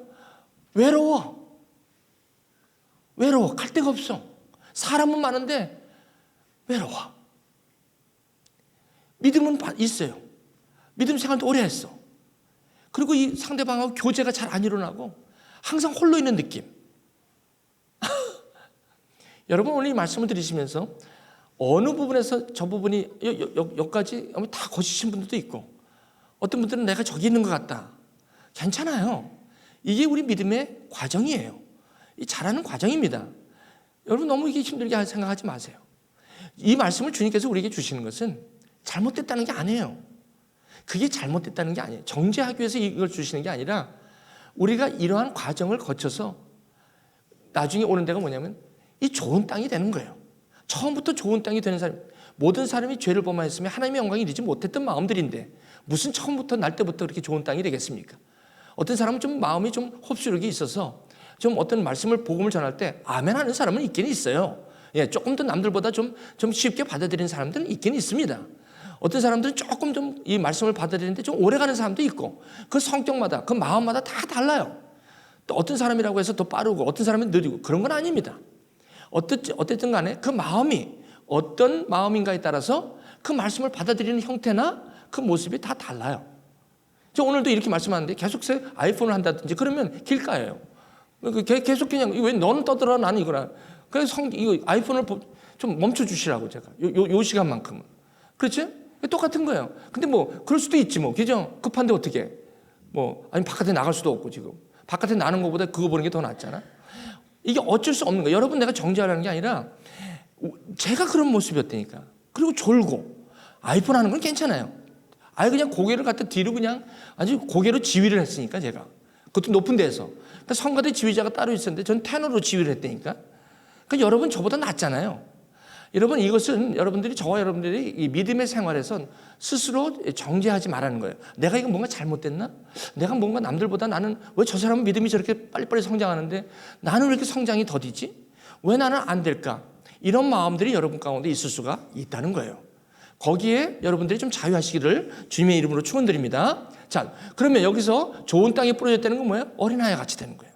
외로워. 갈 데가 없어. 사람은 많은데 외로워. 믿음은 있어요. 믿음 생활도 오래 했어. 그리고 이 상대방하고 교제가 잘 안 일어나고 항상 홀로 있는 느낌. 여러분 오늘 이 말씀을 들으시면서 어느 부분에서 저 부분이 여기까지 다 거치신 분들도 있고 어떤 분들은 내가 저기 있는 것 같다. 괜찮아요. 이게 우리 믿음의 과정이에요. 이 자라는 과정입니다. 여러분 너무 이게 힘들게 생각하지 마세요. 이 말씀을 주님께서 우리에게 주시는 것은 잘못됐다는 게 아니에요. 그게 잘못됐다는 게 아니에요. 정죄하기 위해서 이걸 주시는 게 아니라 우리가 이러한 과정을 거쳐서 나중에 오는 데가 뭐냐면 이 좋은 땅이 되는 거예요. 처음부터 좋은 땅이 되는 사람, 모든 사람이 죄를 범하였으면 하나님의 영광이 이르지 못했던 마음들인데 무슨 처음부터 날 때부터 그렇게 좋은 땅이 되겠습니까? 어떤 사람은 좀 마음이 좀 흡수력이 있어서 좀 어떤 말씀을 복음을 전할 때 아멘 하는 사람은 있긴 있어요. 조금 더 남들보다 좀 쉽게 받아들이는 사람들은 있긴 있습니다. 어떤 사람들은 조금 좀 이 말씀을 받아들이는데 좀 오래가는 사람도 있고, 그 성격마다 그 마음마다 다 달라요. 또 어떤 사람이라고 해서 더 빠르고 어떤 사람은 느리고 그런 건 아닙니다. 어쨌든 간에 그 마음이 어떤 마음인가에 따라서 그 말씀을 받아들이는 형태나 그 모습이 다 달라요. 저 오늘도 이렇게 말씀하는데 계속 아이폰을 한다든지 그러면 길가예요. 계속 그냥 왜 너는 떠들어 나는 이거라. 그래서 이거 아이폰을 좀 멈춰 주시라고 제가 요 시간만큼은. 그렇지? 똑같은 거예요. 근데 뭐 그럴 수도 있지 뭐, 그죠? 급한데 어떻게? 뭐 아니 바깥에 나갈 수도 없고 지금 바깥에 나는 것보다 그거 보는 게 더 낫잖아. 이게 어쩔 수 없는 거예요. 여러분, 내가 정죄하라는 게 아니라 제가 그런 모습이었다니까. 그리고 졸고 아이폰 하는 건 괜찮아요. 아예 그냥 고개를 갖다 뒤로 그냥 아주 고개로 지휘를 했으니까 제가. 그것도 높은 데서. 그러니까 성가대 지휘자가 따로 있었는데 전 테너로 지휘를 했다니까. 그러니까 여러분 저보다 낫잖아요. 여러분, 이것은 여러분들이, 저와 여러분들이 이 믿음의 생활에서 스스로 정죄하지 말라는 거예요. 내가 이거 뭔가 잘못됐나? 내가 뭔가 남들보다 나는 왜 저 사람은 믿음이 저렇게 빨리빨리 성장하는데 나는 왜 이렇게 성장이 더디지? 왜 나는 안 될까? 이런 마음들이 여러분 가운데 있을 수가 있다는 거예요. 거기에 여러분들이 좀 자유하시기를 주님의 이름으로 축원드립니다. 자, 그러면 여기서 좋은 땅에 뿌려졌다는 건 뭐예요? 어린아이 같이 되는 거예요.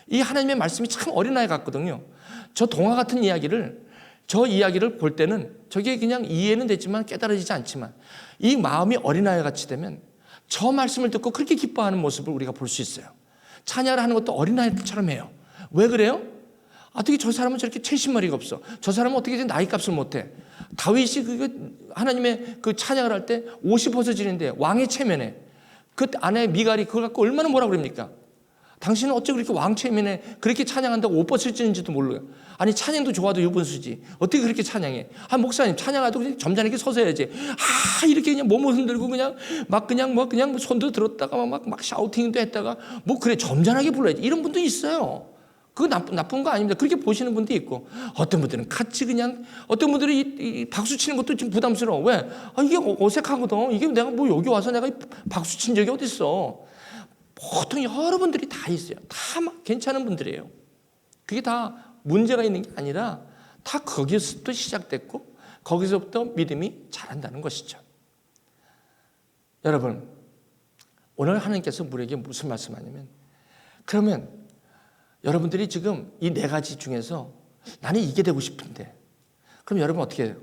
이 하나님의 말씀이 참 어린아이 같거든요. 저 동화 같은 이야기를, 저 이야기를 볼 때는 저게 그냥 이해는 됐지만 깨달아지지 않지만 이 마음이 어린아이 같이 되면 저 말씀을 듣고 그렇게 기뻐하는 모습을 우리가 볼 수 있어요. 찬양을 하는 것도 어린아이처럼 해요. 왜 그래요? 어떻게 저 사람은 저렇게 채신머리가 없어? 저 사람은 어떻게 나이 값을 못해? 다윗이 하나님의 그 찬양을 할 때 옷이 벗어지는데 왕의 체면에 그 아내 미갈이 그걸 갖고 얼마나 뭐라 그럽니까? 당신은 어째 그렇게 왕 체면에 그렇게 찬양한다고 옷 벗어지는지도 몰라요. 아니 찬양도 좋아도 유분수지. 어떻게 그렇게 찬양해? 아, 목사님 찬양하도 그냥 점잖게 서서 해야지. 아, 이렇게 그냥 몸을 흔들고 그냥 그냥 손도 들었다가 막 샤우팅도 했다가 뭐 그래 점잖하게 불러야지. 이런 분도 있어요. 그거 나쁜 거 아닙니다. 그렇게 보시는 분도 있고, 어떤 분들은 같이 그냥, 어떤 분들은 이 박수 치는 것도 좀 부담스러워. 왜? 아, 이게 어색하거든. 이게 내가 뭐 여기 와서 내가 박수 친 적이 어딨어. 보통 여러분들이 다 있어요. 다 괜찮은 분들이에요. 그게 다 문제가 있는 게 아니라 다 거기서부터 시작됐고 거기서부터 믿음이 자란다는 것이죠. 여러분, 오늘 하나님께서 우리에게 무슨 말씀하냐면, 그러면 여러분들이 지금 이 네 가지 중에서 나는 이게 되고 싶은데, 그럼 여러분 어떻게 해요?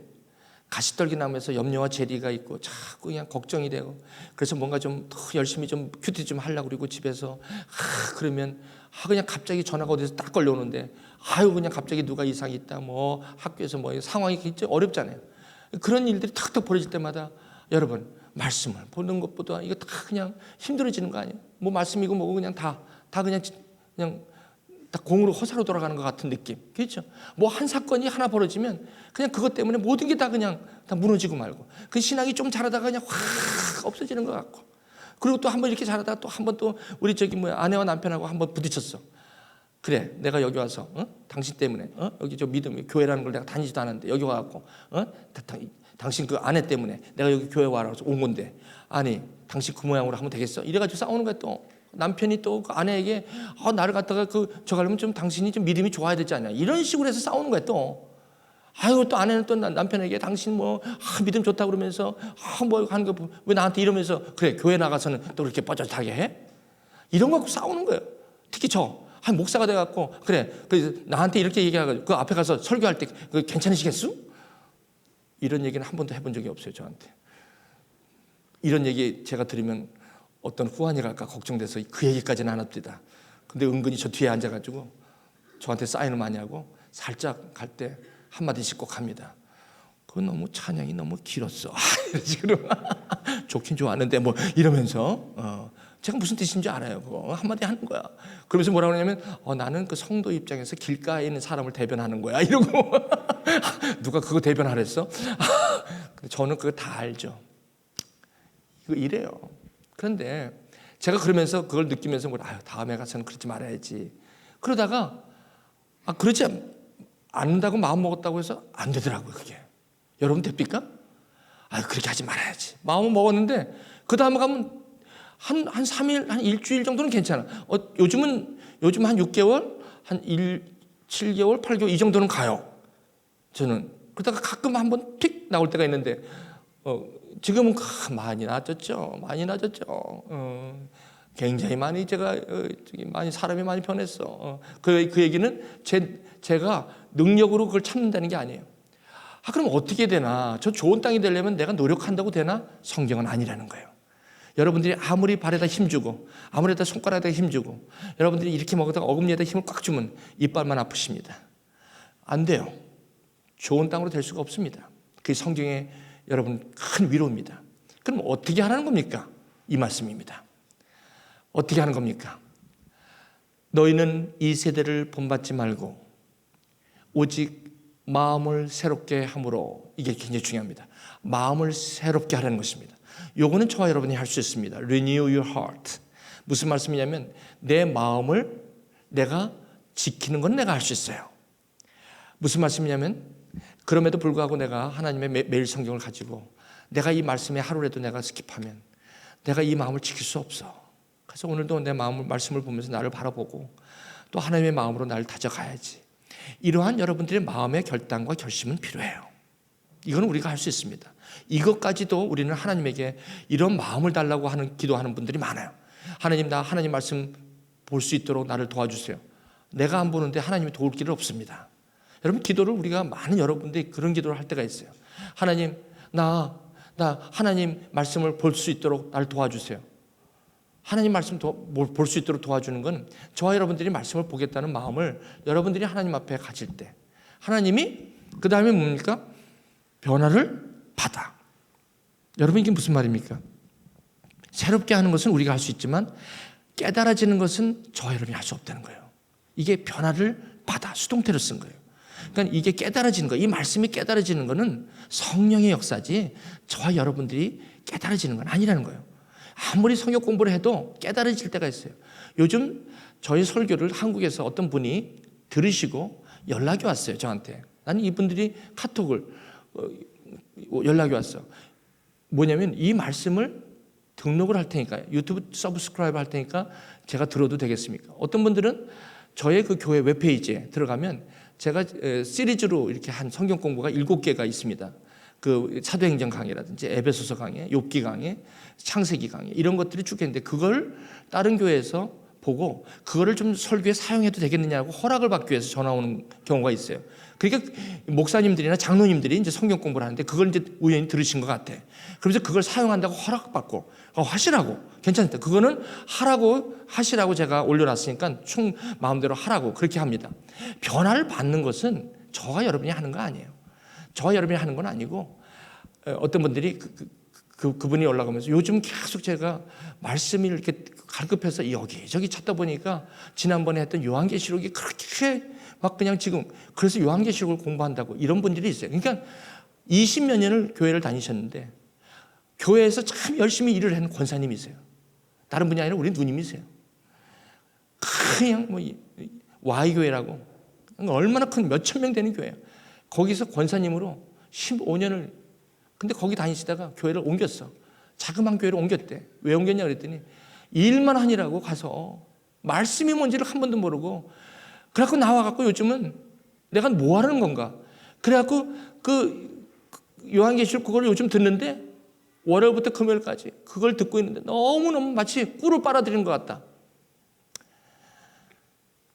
가시떨기 나무에서 염려와 재리가 있고 자꾸 그냥 걱정이 되고, 그래서 뭔가 좀 더 열심히 좀 큐티 좀 하려고 그러고 집에서 그러면 그냥 갑자기 전화가 어디서 딱 걸려오는데 그냥 갑자기 누가 이상이 있다, 뭐 학교에서 뭐 상황이 굉장히 어렵잖아요. 그런 일들이 탁탁 벌어질 때마다 여러분, 말씀을 보는 것보다 이거 다 그냥 힘들어지는 거 아니에요? 뭐 말씀이고 뭐고 그냥 다 그냥 다 공으로 허사로 돌아가는 것 같은 느낌. 그렇죠? 뭐 한 사건이 하나 벌어지면 그냥 그것 때문에 모든 게 다 그냥 다 무너지고 말고, 그 신앙이 좀 자라다가 그냥 확 없어지는 것 같고, 그리고 또 한번 이렇게 자라다가 또 한번 또 우리 아내와 남편하고 한번 부딪혔어. 그래, 내가 여기 와서 당신 때문에 여기 저 믿음 교회라는 걸 내가 다니지도 않았는데 여기 와갖고 당신 그 아내 때문에 내가 여기 교회 와서 온 건데, 아니 당신 그 모양으로 하면 되겠어? 이래가지고 싸우는 거야. 또 남편이 또 그 아내에게 나를 갖다가 저 가려면 좀 당신이 좀 믿음이 좋아야 되지 않냐, 이런 식으로 해서 싸우는 거야. 또 또 아내는 또 남편에게 당신 믿음 좋다 그러면서 뭐 하는 거 왜 나한테 이러면서, 그래 교회 나가서는 또 그렇게 뻐젓하게 해? 이런 거 갖고 싸우는 거예요. 특히 목사가 돼갖고 그래 그래서 나한테 이렇게 얘기하고 그 앞에 가서 설교할 때 괜찮으시겠어? 이런 얘기는 한 번도 해본 적이 없어요. 저한테 이런 얘기 제가 들으면 어떤 후환이 갈까 걱정돼서 그 얘기까지는 안 합니다. 근데 은근히 저 뒤에 앉아가지고 저한테 사인을 많이 하고 살짝 갈 때 한마디씩 꼭 합니다. 그거 너무 찬양이 너무 길었어. 이런 식으로 좋긴 좋았는데 뭐 이러면서 제가 무슨 뜻인지 알아요. 그거 한마디 하는 거야. 그러면서 뭐라고 하냐면 나는 그 성도 입장에서 길가에 있는 사람을 대변하는 거야. 이러고 누가 그거 대변하랬어? 저는 그거 다 알죠. 이거 이래요. 그런데 제가 그러면서 그걸 느끼면서 다음에 가서는 그러지 말아야지. 그러다가 그러지 않는다고 마음 먹었다고 해서 안 되더라고요. 그게. 여러분 됩니까? 그렇게 하지 말아야지. 마음은 먹었는데 그 다음에 가면 한 3일, 한 일주일 정도는 괜찮아. 요즘 한 6개월, 한 7개월, 8개월 이 정도는 가요. 저는. 그러다가 가끔 한번 틱 나올 때가 있는데 지금은 많이 나아졌죠. 많이 나아졌죠. 굉장히 많이 많이 사람이 많이 변했어. 그 얘기는 제가 능력으로 그걸 참는다는 게 아니에요. 그럼 어떻게 되나? 저 좋은 땅이 되려면 내가 노력한다고 되나? 성경은 아니라는 거예요. 여러분들이 아무리 발에다 힘주고 아무리 손가락에다 힘주고 여러분들이 이렇게 먹다가 어금니에다 힘을 꽉 주면 이빨만 아프십니다. 안 돼요. 좋은 땅으로 될 수가 없습니다. 그게 성경의 여러분 큰 위로입니다. 그럼 어떻게 하라는 겁니까? 이 말씀입니다. 어떻게 하는 겁니까? 너희는 이 세대를 본받지 말고 오직 마음을 새롭게 함으로, 이게 굉장히 중요합니다. 마음을 새롭게 하라는 것입니다. 요거는 저와 여러분이 할 수 있습니다. Renew your heart. 무슨 말씀이냐면 내 마음을 내가 지키는 건 내가 할 수 있어요. 무슨 말씀이냐면 그럼에도 불구하고 내가 하나님의 매일 성경을 가지고 내가 이 말씀에 하루라도 내가 스킵하면 내가 이 마음을 지킬 수 없어. 그래서 오늘도 내 말씀을 보면서 나를 바라보고 또 하나님의 마음으로 나를 다져가야지. 이러한 여러분들의 마음의 결단과 결심은 필요해요. 이건 우리가 할 수 있습니다. 이것까지도 우리는 하나님에게 이런 마음을 달라고 하는 기도하는 분들이 많아요. 하나님, 나 하나님 말씀 볼 수 있도록 나를 도와주세요. 내가 안 보는데 하나님이 도울 길은 없습니다. 여러분, 기도를 우리가 많은 여러분들이 그런 기도를 할 때가 있어요. 하나님, 나 하나님 말씀을 볼 수 있도록 나를 도와주세요. 하나님 말씀 볼 수 있도록 도와주는 건 저와 여러분들이 말씀을 보겠다는 마음을 여러분들이 하나님 앞에 가질 때 하나님이 그 다음에 뭡니까? 변화를 받아. 여러분, 이게 무슨 말입니까? 새롭게 하는 것은 우리가 할 수 있지만 깨달아지는 것은 저와 여러분이 할 수 없다는 거예요. 이게 변화를 받아. 수동태로 쓴 거예요. 그러니까 이게 깨달아지는 거, 이 말씀이 깨달아지는 것은 성령의 역사지 저와 여러분들이 깨달아지는 건 아니라는 거예요. 아무리 성경 공부를 해도 깨달아질 때가 있어요. 요즘 저희 설교를 한국에서 어떤 분이 들으시고 연락이 왔어요, 저한테. 나는 이분들이 카톡을 연락이 왔어. 뭐냐면 이 말씀을 등록을 할 테니까, 유튜브 서브스크라이브 할 테니까 제가 들어도 되겠습니까? 어떤 분들은 저의 그 교회 웹페이지에 들어가면 제가 시리즈로 이렇게 한 성경 공부가 7개가 있습니다. 그 사도행전 강의라든지 에베소서 강의, 욥기 강의, 창세기 강의 이런 것들이 쭉 있는데 그걸 다른 교회에서 보고 그거를 좀 설교에 사용해도 되겠느냐고 허락을 받기 위해서 전화 오는 경우가 있어요. 그러니까 목사님들이나 장로님들이 이제 성경 공부를 하는데 그걸 이제 우연히 들으신 것 같아. 그래서 그걸 사용한다고 허락받고 하시라고, 괜찮다. 그거는 하시라고 제가 올려놨으니까 총 마음대로 하라고 그렇게 합니다. 변화를 받는 것은 저와 여러분이 하는 거 아니에요. 저와 여러분이 하는 건 아니고 어떤 분들이 그분이 올라가면서 요즘 계속 제가 말씀을 이렇게 갈급해서 여기저기 찾다 보니까 지난번에 했던 요한계시록이 그렇게 막 그냥 지금 그래서 요한계시록을 공부한다고 이런 분들이 있어요. 그러니까 20몇 년을 교회를 다니셨는데 교회에서 참 열심히 일을 하는 권사님이세요. 다른 분이 아니라 우리 누님이세요. 그냥 Y교회라고 얼마나 큰 몇천 명 되는 교회예요. 거기서 권사님으로 15년을 근데 거기 다니시다가 교회를 옮겼어. 자그마한 교회를 옮겼대. 왜 옮겼냐 그랬더니 일만 하니라고 가서 말씀이 뭔지를 한 번도 모르고 그래갖고 나와갖고 요즘은 내가 뭐 하는 건가. 그래갖고 그 요한계시록 그걸 요즘 듣는데 월요일부터 금요일까지 그걸 듣고 있는데 너무너무 마치 꿀을 빨아들이는 것 같다.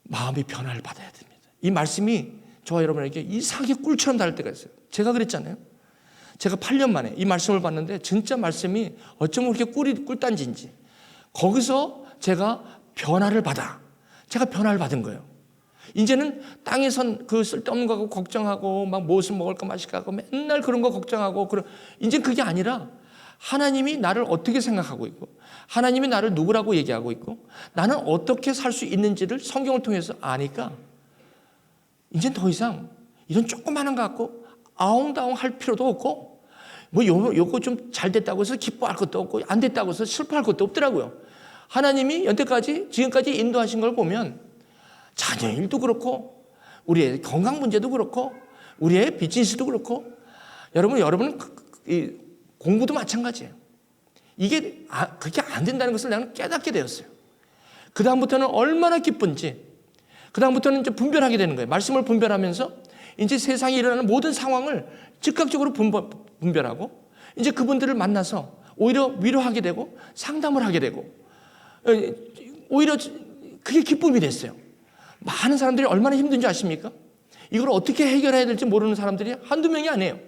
마음이 변화를 받아야 됩니다. 이 말씀이 저와 여러분에게 이상하게 꿀처럼 닿을 때가 있어요. 제가 그랬잖아요. 제가 8년 만에 이 말씀을 봤는데 진짜 말씀이 어쩌면 그렇게 꿀단지인지 거기서 제가 변화를 받아. 제가 변화를 받은 거예요. 이제는 땅에선 그 쓸데없는 거 걱정하고 막 무엇을 먹을까 마실까 하고 맨날 그런 거 걱정하고 이제 그게 아니라 하나님이 나를 어떻게 생각하고 있고 하나님이 나를 누구라고 얘기하고 있고 나는 어떻게 살 수 있는지를 성경을 통해서 아니까 이제 더 이상 이런 조그마한 거 갖고 아웅다웅 할 필요도 없고 요거 좀 잘 됐다고 해서 기뻐할 것도 없고 안 됐다고 해서 슬퍼할 것도 없더라고요. 하나님이 여태까지 지금까지 인도하신 걸 보면 자녀 일도 그렇고 우리의 건강 문제도 그렇고 우리의 비즈니스도 그렇고 여러분은 공부도 마찬가지예요. 이게 그렇게 안 된다는 것을 나는 깨닫게 되었어요. 그 다음부터는 얼마나 기쁜지 그 다음부터는 이제 분별하게 되는 거예요. 말씀을 분별하면서 이제 세상에 일어나는 모든 상황을 즉각적으로 분별하고 이제 그분들을 만나서 오히려 위로하게 되고 상담을 하게 되고 오히려 그게 기쁨이 됐어요. 많은 사람들이 얼마나 힘든지 아십니까? 이걸 어떻게 해결해야 될지 모르는 사람들이 한두 명이 아니에요.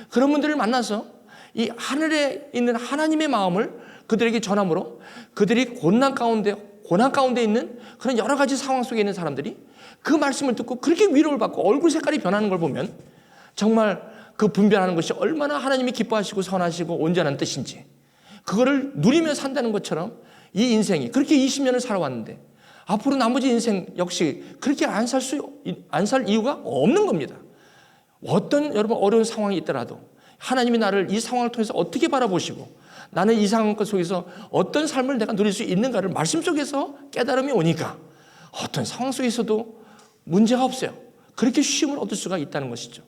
그런 분들을 만나서 이 하늘에 있는 하나님의 마음을 그들에게 전함으로 그들이 고난 가운데 있는 그런 여러 가지 상황 속에 있는 사람들이 그 말씀을 듣고 그렇게 위로를 받고 얼굴 색깔이 변하는 걸 보면 정말 그 분별하는 것이 얼마나 하나님이 기뻐하시고 선하시고 온전한 뜻인지, 그거를 누리며 산다는 것처럼 이 인생이 그렇게 20년을 살아왔는데 앞으로 나머지 인생 역시 그렇게 안 살 이유가 없는 겁니다. 어떤 여러분 어려운 상황이 있더라도 하나님이 나를 이 상황을 통해서 어떻게 바라보시고 나는 이 상황 속에서 어떤 삶을 내가 누릴 수 있는가를 말씀 속에서 깨달음이 오니까 어떤 상황 속에서도 문제가 없어요. 그렇게 쉼을 얻을 수가 있다는 것이죠.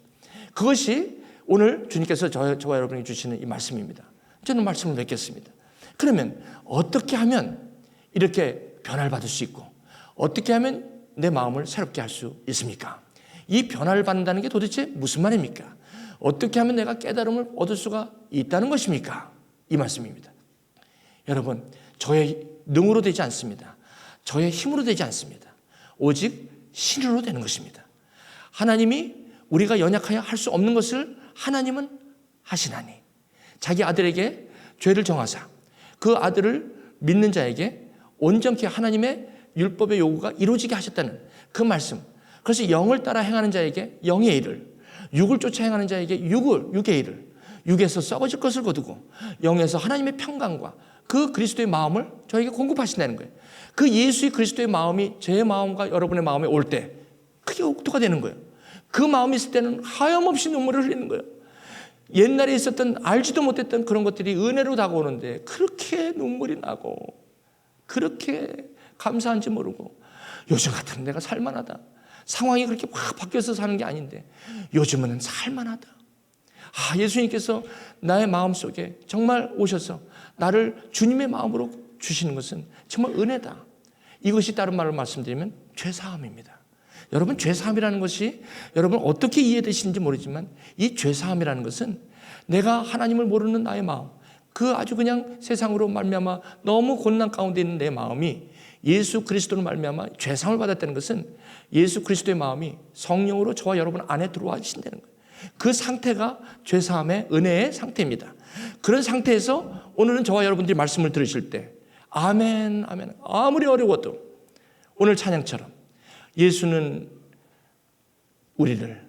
그것이 오늘 주님께서 저와 여러분에게 주시는 이 말씀입니다. 저는 말씀을 맺겠습니다. 그러면 어떻게 하면 이렇게 변화를 받을 수 있고 어떻게 하면 내 마음을 새롭게 할 수 있습니까? 이 변화를 받는다는 게 도대체 무슨 말입니까? 어떻게 하면 내가 깨달음을 얻을 수가 있다는 것입니까? 이 말씀입니다. 여러분, 저의 능으로 되지 않습니다. 저의 힘으로 되지 않습니다. 오직 신으로 되는 것입니다. 하나님이 우리가 연약하여 할 수 없는 것을 하나님은 하시나니 자기 아들에게 죄를 정하사 그 아들을 믿는 자에게 온전케 하나님의 율법의 요구가 이루어지게 하셨다는 그 말씀. 그래서 영을 따라 행하는 자에게 영의 일을, 육을 쫓아 행하는 자에게 육의 일을, 육에서 썩어질 것을 거두고 영에서 하나님의 평강과 그 그리스도의 마음을 저에게 공급하신다는 거예요. 그 예수의 그리스도의 마음이 제 마음과 여러분의 마음에 올 때 그게 옥토가 되는 거예요. 그 마음이 있을 때는 하염없이 눈물을 흘리는 거예요. 옛날에 있었던 알지도 못했던 그런 것들이 은혜로 다가오는데 그렇게 눈물이 나고 그렇게 감사한지 모르고 요즘 같으면 내가 살만하다. 상황이 그렇게 확 바뀌어서 사는 게 아닌데 요즘은 살만하다. 예수님께서 나의 마음속에 정말 오셔서 나를 주님의 마음으로 주시는 것은 정말 은혜다. 이것이 다른 말로 말씀드리면 죄사함입니다. 여러분, 죄사함이라는 것이 여러분 어떻게 이해되시는지 모르지만 이 죄사함이라는 것은 내가 하나님을 모르는 나의 마음, 그 아주 그냥 세상으로 말미암아 너무 곤란 가운데 있는 내 마음이 예수 그리스도로 말미암아 죄사함을 받았다는 것은 예수 그리스도의 마음이 성령으로 저와 여러분 안에 들어와 계신다는 거예요. 그 상태가 죄사함의 은혜의 상태입니다. 그런 상태에서 오늘은 저와 여러분들이 말씀을 들으실 때 아멘, 아멘. 아무리 어려워도 오늘 찬양처럼 예수는 우리를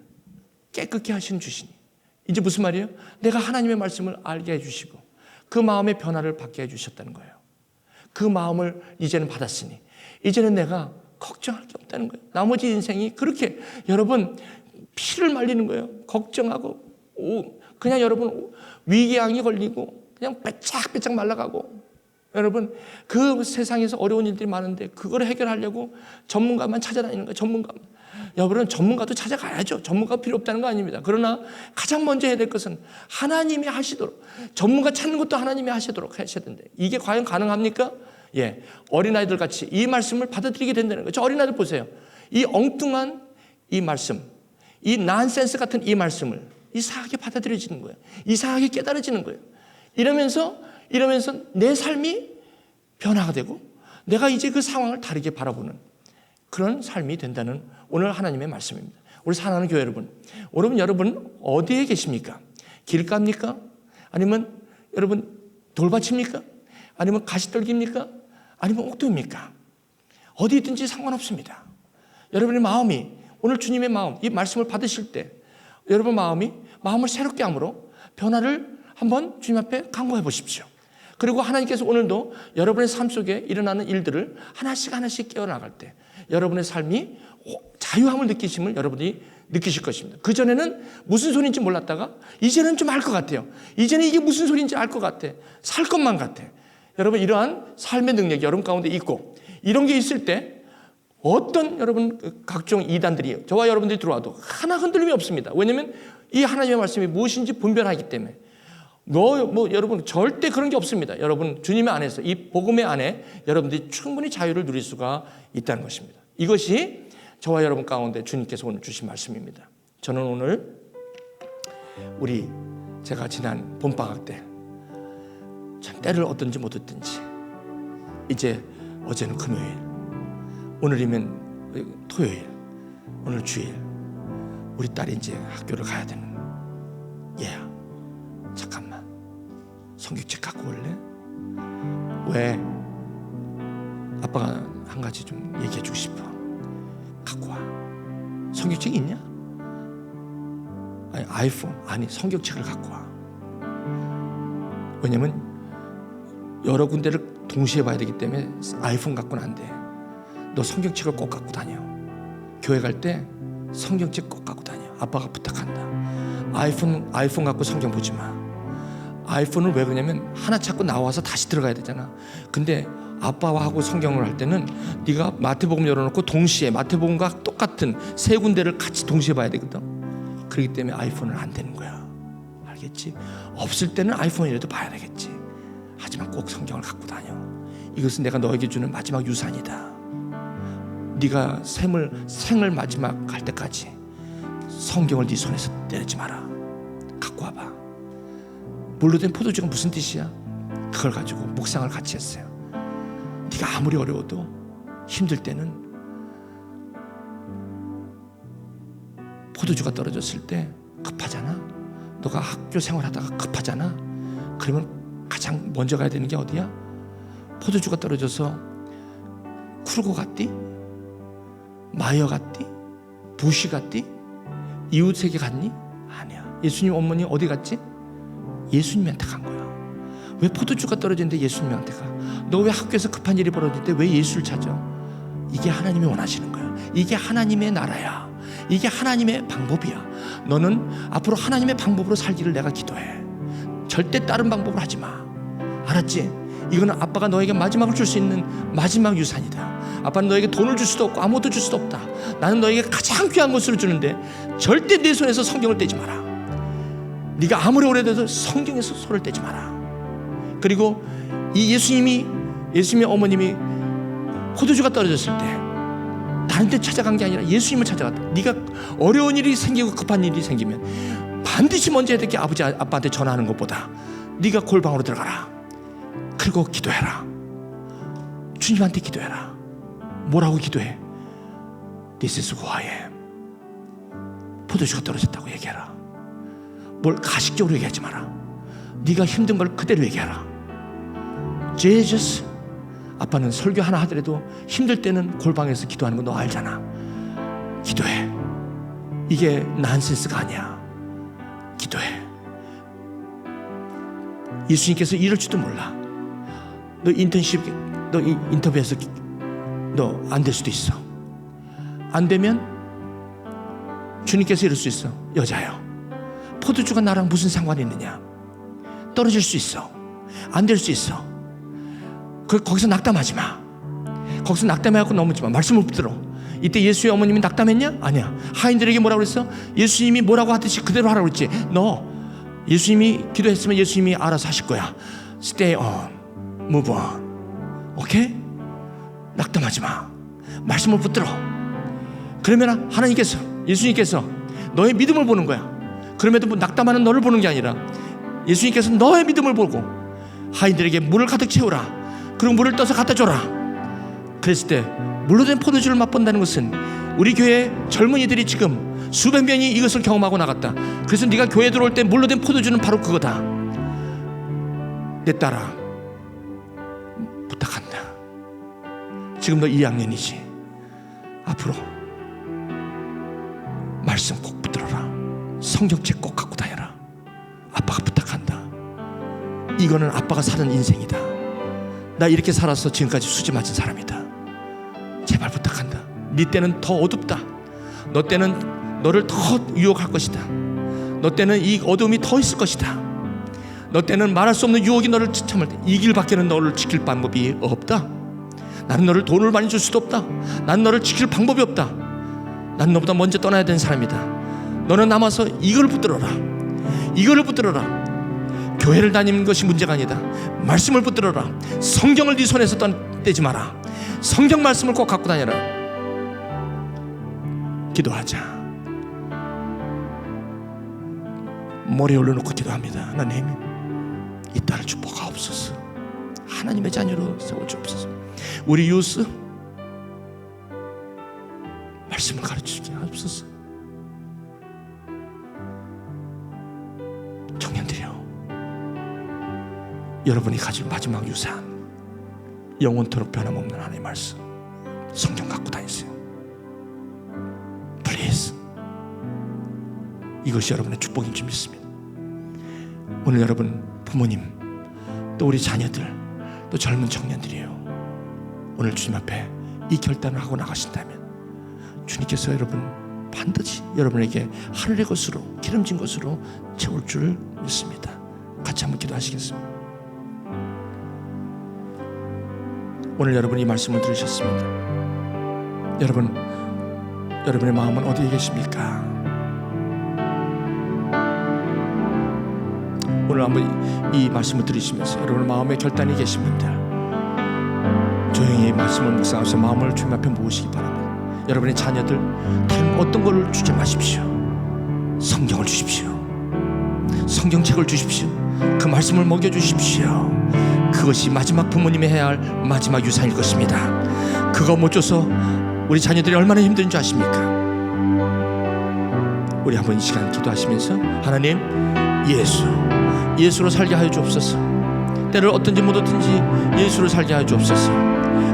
깨끗게 하신 주시니 이제 무슨 말이에요? 내가 하나님의 말씀을 알게 해주시고 그 마음의 변화를 받게 해주셨다는 거예요. 그 마음을 이제는 받았으니 이제는 내가 걱정할 게 없다는 거예요. 나머지 인생이 그렇게 여러분 피를 말리는 거예요. 걱정하고 그냥 여러분 위궤양이 걸리고 그냥 빼짝빼짝 말라가고 여러분 그 세상에서 어려운 일들이 많은데 그걸 해결하려고 전문가만 찾아다니는 거예요. 전문가만. 여러분 전문가도 찾아가야죠. 전문가가 필요 없다는 거 아닙니다. 그러나 가장 먼저 해야 될 것은 하나님이 하시도록 전문가 찾는 것도 하나님이 하시도록 하셔야 된다. 이게 과연 가능합니까? 예, 어린아이들 같이 이 말씀을 받아들이게 된다는 거예요. 저 어린아이들 보세요. 이 엉뚱한 이 말씀, 이 난센스 같은 이 말씀을 이상하게 받아들여지는 거예요. 이상하게 깨달아지는 거예요. 이러면서 내 삶이 변화가 되고 내가 이제 그 상황을 다르게 바라보는 그런 삶이 된다는 오늘 하나님의 말씀입니다. 우리 사랑하는 교회 여러분 어디에 계십니까? 길가입니까? 아니면 여러분 돌밭입니까? 아니면 가시떨기입니까? 아니면 옥토입니까? 어디 있든지 상관없습니다. 여러분의 마음이 오늘 주님의 마음, 이 말씀을 받으실 때 여러분 마음을 새롭게 함으로 변화를 한번 주님 앞에 간구해 보십시오. 그리고 하나님께서 오늘도 여러분의 삶 속에 일어나는 일들을 하나씩 깨어나갈 때 여러분의 삶이 자유함을 느끼심을 여러분이 느끼실 것입니다. 그전에는 무슨 소리인지 몰랐다가 이제는 좀 알 것 같아요. 이제는 이게 무슨 소리인지 알 것 같아. 살 것만 같아. 여러분 이러한 삶의 능력이 여러분 가운데 있고 이런 게 있을 때 어떤 여러분 각종 이단들이 저와 여러분들이 들어와도 하나 흔들림이 없습니다. 왜냐하면 이 하나님의 말씀이 무엇인지 분별하기 때문에 여러분 절대 그런 게 없습니다. 여러분 주님의 안에서 이 복음의 안에 여러분들이 충분히 자유를 누릴 수가 있다는 것입니다. 이것이 저와 여러분 가운데 주님께서 오늘 주신 말씀입니다. 저는 오늘 우리 제가 지난 봄방학 때 참 때를 얻든지 못 얻든지 이제 어제는 금요일, 오늘이면 토요일, 오늘 주일, 우리 딸이 이제 학교를 가야 되는. 얘야, 잠깐만 성경책 갖고 올래? 왜? 아빠가 한 가지 좀 얘기해 주고 싶어. 갖고 와. 성경책 있냐? 아니, 아이폰. 아니, 성경책을 갖고 와. 왜냐면 여러 군데를 동시에 봐야 되기 때문에 아이폰 갖고는 안 돼. 너 성경책을 꼭 갖고 다녀. 교회 갈 때 성경책 꼭 갖고 다녀. 아빠가 부탁한다. 아이폰 갖고 성경 보지 마. 아이폰을 왜 그러냐면 하나 찾고 나와서 다시 들어가야 되잖아. 근데 아빠와 하고 성경을 할 때는 네가 마태복음 열어놓고 동시에 마태복음과 똑같은 세 군데를 같이 동시에 봐야 되거든. 그렇기 때문에 아이폰은 안 되는 거야. 알겠지? 없을 때는 아이폰이라도 봐야 되겠지. 하지만 꼭 성경을 갖고 다녀. 이것은 내가 너에게 주는 마지막 유산이다. 네가 생을 마지막 갈 때까지 성경을 네 손에서 떼지 마라. 갖고 와봐. 물로 된 포도주가 무슨 뜻이야? 그걸 가지고 묵상을 같이 했어요. 네가 아무리 어려워도 힘들 때는 포도주가 떨어졌을 때 급하잖아. 너가 학교 생활하다가 급하잖아. 그러면 가장 먼저 가야 되는 게 어디야? 포도주가 떨어져서 쿠르고 갔디? 마이어 갔디? 부시 갔디? 이웃에게 갔니? 아니야. 예수님 어머니 어디 갔지? 예수님한테 간 거야. 왜 포도주가 떨어졌는데 예수님한테 가? 너 왜 학교에서 급한 일이 벌어질 때 왜 예수를 찾아? 이게 하나님이 원하시는 거야. 이게 하나님의 나라야. 이게 하나님의 방법이야. 너는 앞으로 하나님의 방법으로 살기를 내가 기도해. 절대 다른 방법으로 하지 마. 알았지? 이거는 아빠가 너에게 마지막을 줄 수 있는 마지막 유산이다. 아빠는 너에게 돈을 줄 수도 없고 아무것도 줄 수도 없다. 나는 너에게 가장 귀한 것을 주는데 절대 내 손에서 성경을 떼지 마라. 네가 아무리 오래돼도 성경에서 손을 떼지 마라. 그리고 이 예수님의 어머님이 포도주가 떨어졌을 때 다른 데 찾아간 게 아니라 예수님을 찾아갔다. 네가 어려운 일이 생기고 급한 일이 생기면 반드시 먼저 해야 될 게 아빠한테 전화하는 것보다 네가 골방으로 들어가라. 그리고 기도해라. 주님한테 기도해라. 뭐라고 기도해? This is who I am. 포도주가 떨어졌다고 얘기해라. 뭘 가식적으로 얘기하지 마라. 네가 힘든 걸 그대로 얘기해라. Jesus. 아빠는 설교 하나 하더라도 힘들 때는 골방에서 기도하는 거 너 알잖아. 기도해. 이게 난센스가 아니야. 기도해. 예수님께서 이럴지도 몰라. 너 인터뷰에서 너 안 될 수도 있어. 안 되면 주님께서 이럴 수 있어. 여자여, 포도주가 나랑 무슨 상관이 있느냐? 떨어질 수 있어. 안 될 수 있어. 거기서 낙담하지 마. 거기서 낙담해갖고 넘어지 마. 말씀을 붙들어. 이때 예수의 어머님이 낙담했냐? 아니야. 하인들에게 뭐라고 그랬어? 예수님이 뭐라고 하듯이 그대로 하라고 그랬지. 너 예수님이 기도했으면 예수님이 알아서 하실 거야. Stay on, move on. 오케이? 낙담하지 마. 말씀을 붙들어. 그러면 하나님께서, 예수님께서 너의 믿음을 보는 거야. 그럼에도 뭐 낙담하는 너를 보는 게 아니라 예수님께서 너의 믿음을 보고 하인들에게 물을 가득 채우라. 그리고 물을 떠서 갖다 줘라. 그랬을 때 물로 된 포도주를 맛본다는 것은 우리 교회 젊은이들이 지금 수백 명이 이것을 경험하고 나갔다. 그래서 네가 교회 들어올 때 물로 된 포도주는 바로 그거다. 내 딸아, 부탁한다. 지금 너 2학년이지. 앞으로 말씀 꼭 붙들어라. 성경책 꼭 갖고 다녀라. 아빠가 부탁한다. 이거는 아빠가 사는 인생이다. 나 이렇게 살아서 지금까지 수지 맞은 사람이다. 제발 부탁한다. 네 때는 더 어둡다. 너 때는 너를 더 유혹할 것이다. 너 때는 이 어둠이 더 있을 것이다. 너 때는 말할 수 없는 유혹이 너를 참을 때 이 길밖에는 너를 지킬 방법이 없다. 나는 너를 돈을 많이 줄 수도 없다. 난 너를 지킬 방법이 없다. 난 너보다 먼저 떠나야 되는 사람이다. 너는 남아서 이걸 붙들어라. 이거를 붙들어라. 교회를 다니는 것이 문제가 아니다. 말씀을 붙들어라. 성경을 네 손에서 떼지 마라. 성경 말씀을 꼭 갖고 다녀라. 기도하자. 머리에 올려놓고 기도합니다. 하나님, 이 딸을 축복하옵소서. 하나님의 자녀로 세워주옵소서. 우리 유스 말씀을 가르치게 하옵소서. 청년들이여, 여러분이 가질 마지막 유산, 영원토록 변함없는 하나님의 말씀, 성경 갖고 다니세요. Please. 이것이 여러분의 축복인 줄 믿습니다. 오늘 여러분 부모님, 또 우리 자녀들, 또 젊은 청년들이에요. 오늘 주님 앞에 이 결단을 하고 나가신다면 주님께서 여러분 반드시 여러분에게 하늘의 것으로, 기름진 것으로 채울 줄 믿습니다. 같이 한번 기도하시겠습니다. 오늘 여러분이 이 말씀을 들으셨습니다. 여러분의 마음은 어디에 계십니까? 오늘 한번 이 말씀을 들으시면서 여러분의 마음의 결단이 계신 분들, 조용히 이 말씀을 묵상하셔서 마음을 주님 앞에 모으시기 바랍니다. 여러분의 자녀들 다른 어떤 것을 주지 마십시오. 성경을 주십시오. 성경책을 주십시오. 그 말씀을 먹여주십시오. 그것이 마지막 부모님이 해야 할 마지막 유산일 것입니다. 그거 못 줘서 우리 자녀들이 얼마나 힘든 줄 아십니까? 우리 한번 이 시간 기도하시면서 하나님, 예수로 살게 하여 주옵소서. 때를 어떤지 못 어떤지 예수로 살게 하여 주옵소서.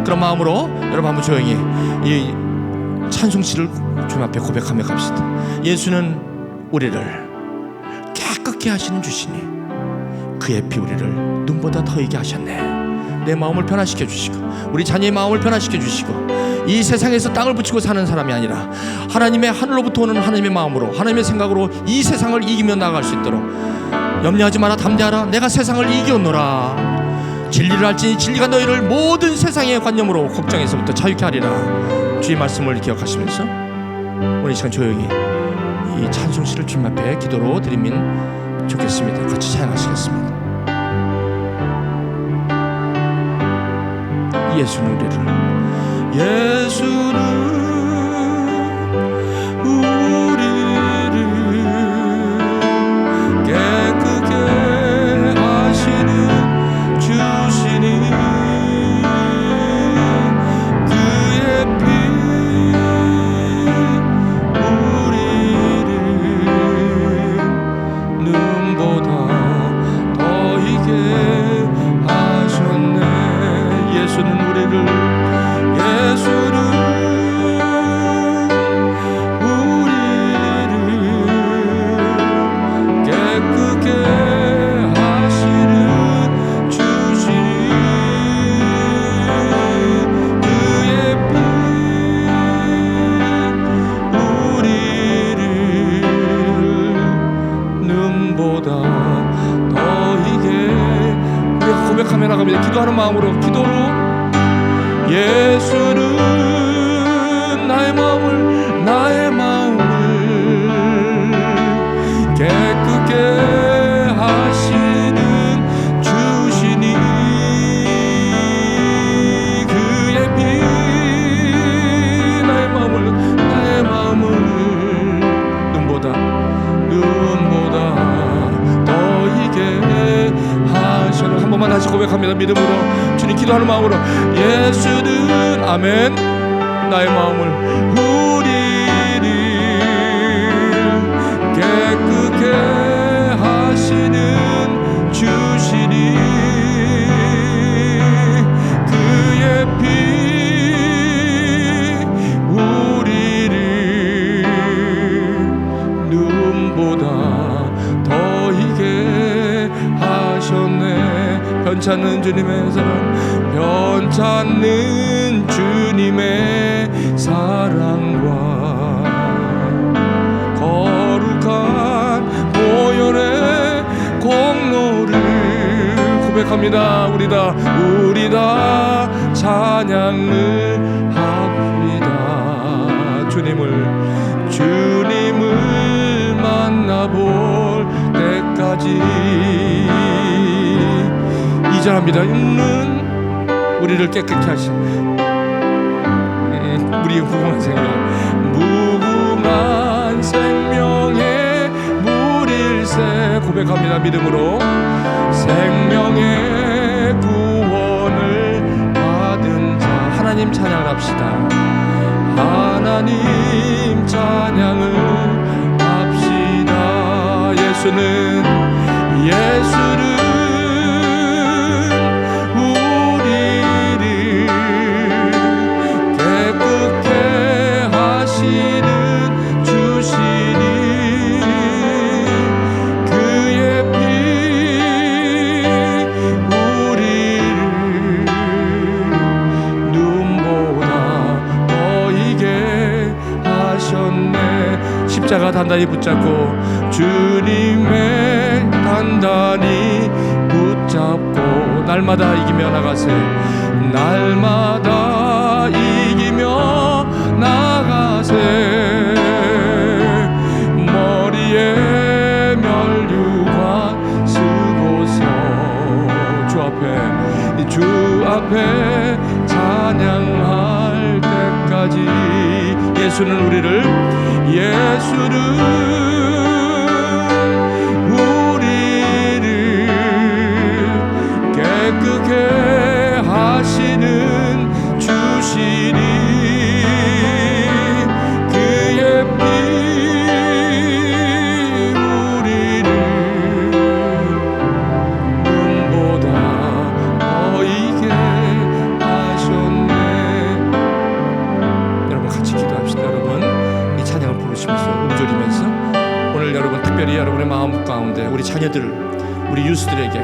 그런 마음으로 여러분 한번 조용히 이 찬송시를 주님 앞에 고백하며 갑시다. 예수는 우리를 깨끗게 하시는 주시니 그의 피 우리를 눈보다 더이게 하셨네. 내 마음을 변화시켜 주시고 우리 자녀의 마음을 변화시켜 주시고 이 세상에서 땅을 붙이고 사는 사람이 아니라 하나님의 하늘로부터 오는 하나님의 마음으로, 하나님의 생각으로 이 세상을 이기며 나아갈 수 있도록 염려하지 마라, 담대하라. 내가 세상을 이겨노라. 진리를 알지니 진리가 너희를 모든 세상의 관념으로 걱정에서부터 자유케 하리라. 주의 말씀을 기억하시면서 오늘 이 시간 조용히 이 찬송시를 주님 앞에 기도로 드리면 좋겠습니다. 같이 찬양하시겠습니다. 예수는 우리를 깨끗게 하시는 주시니 그의 피 우리를 눈보다 더이게 하셨네. 예수는 우리를 깨끗게 하시는 주시니 그의 피 우리를 눈보다 더이게. 우리 고백하며 나갑니다. 기도하는 마음으로, 기도로. 예수는 나의 마음을 깨끗게 하시는 주시니 그의 피 나의 마음을 눈보다 더이게 하시는. 한 번만 다시 고백합니다. 믿음으로 주님 기도하는 마음으로. 예수는 아멘 나의 마음을 우리를 깨끗게 하시는 주시니 그의 피 우리를 눈보다 더이게 하셨네. 변찮는 주님의 사랑, 변찮는 주님의 사랑과 거룩한 보혈의 공로를 고백합니다. 우리 다 찬양을 합니다. 주님을 만나볼 때까지 이전합니다. 우리를 깨끗게 하신 우리의 무궁한 생명의 물일새 기도합니다. 믿음으로 생명의 구원을 받은 자 하나님 찬양을 합시다. 하나님 찬양을 합시다. 예수는 우리를 깨끗게 하시는 주시니 그의 피 우리를 눈보다 보이게 하셨네. 십자가 단단히 붙잡고 주님의 단단히 붙잡고 날마다 이기며 나가세. 날마다 이기며 나가세. 머리에 면류관 쓰고서 주 앞에 찬양할 때까지. 예수는 우리를 깨끗게 하시는 주시니 그의 피 우리를 눈보다 보이게 하셨네. 여러분 같이 기도합시다. 여러분 이 찬양을 부르시면서 움졸이면서 오늘 여러분 특별히 여러분의 마음 가운데 우리 자녀들 우리 유스들에게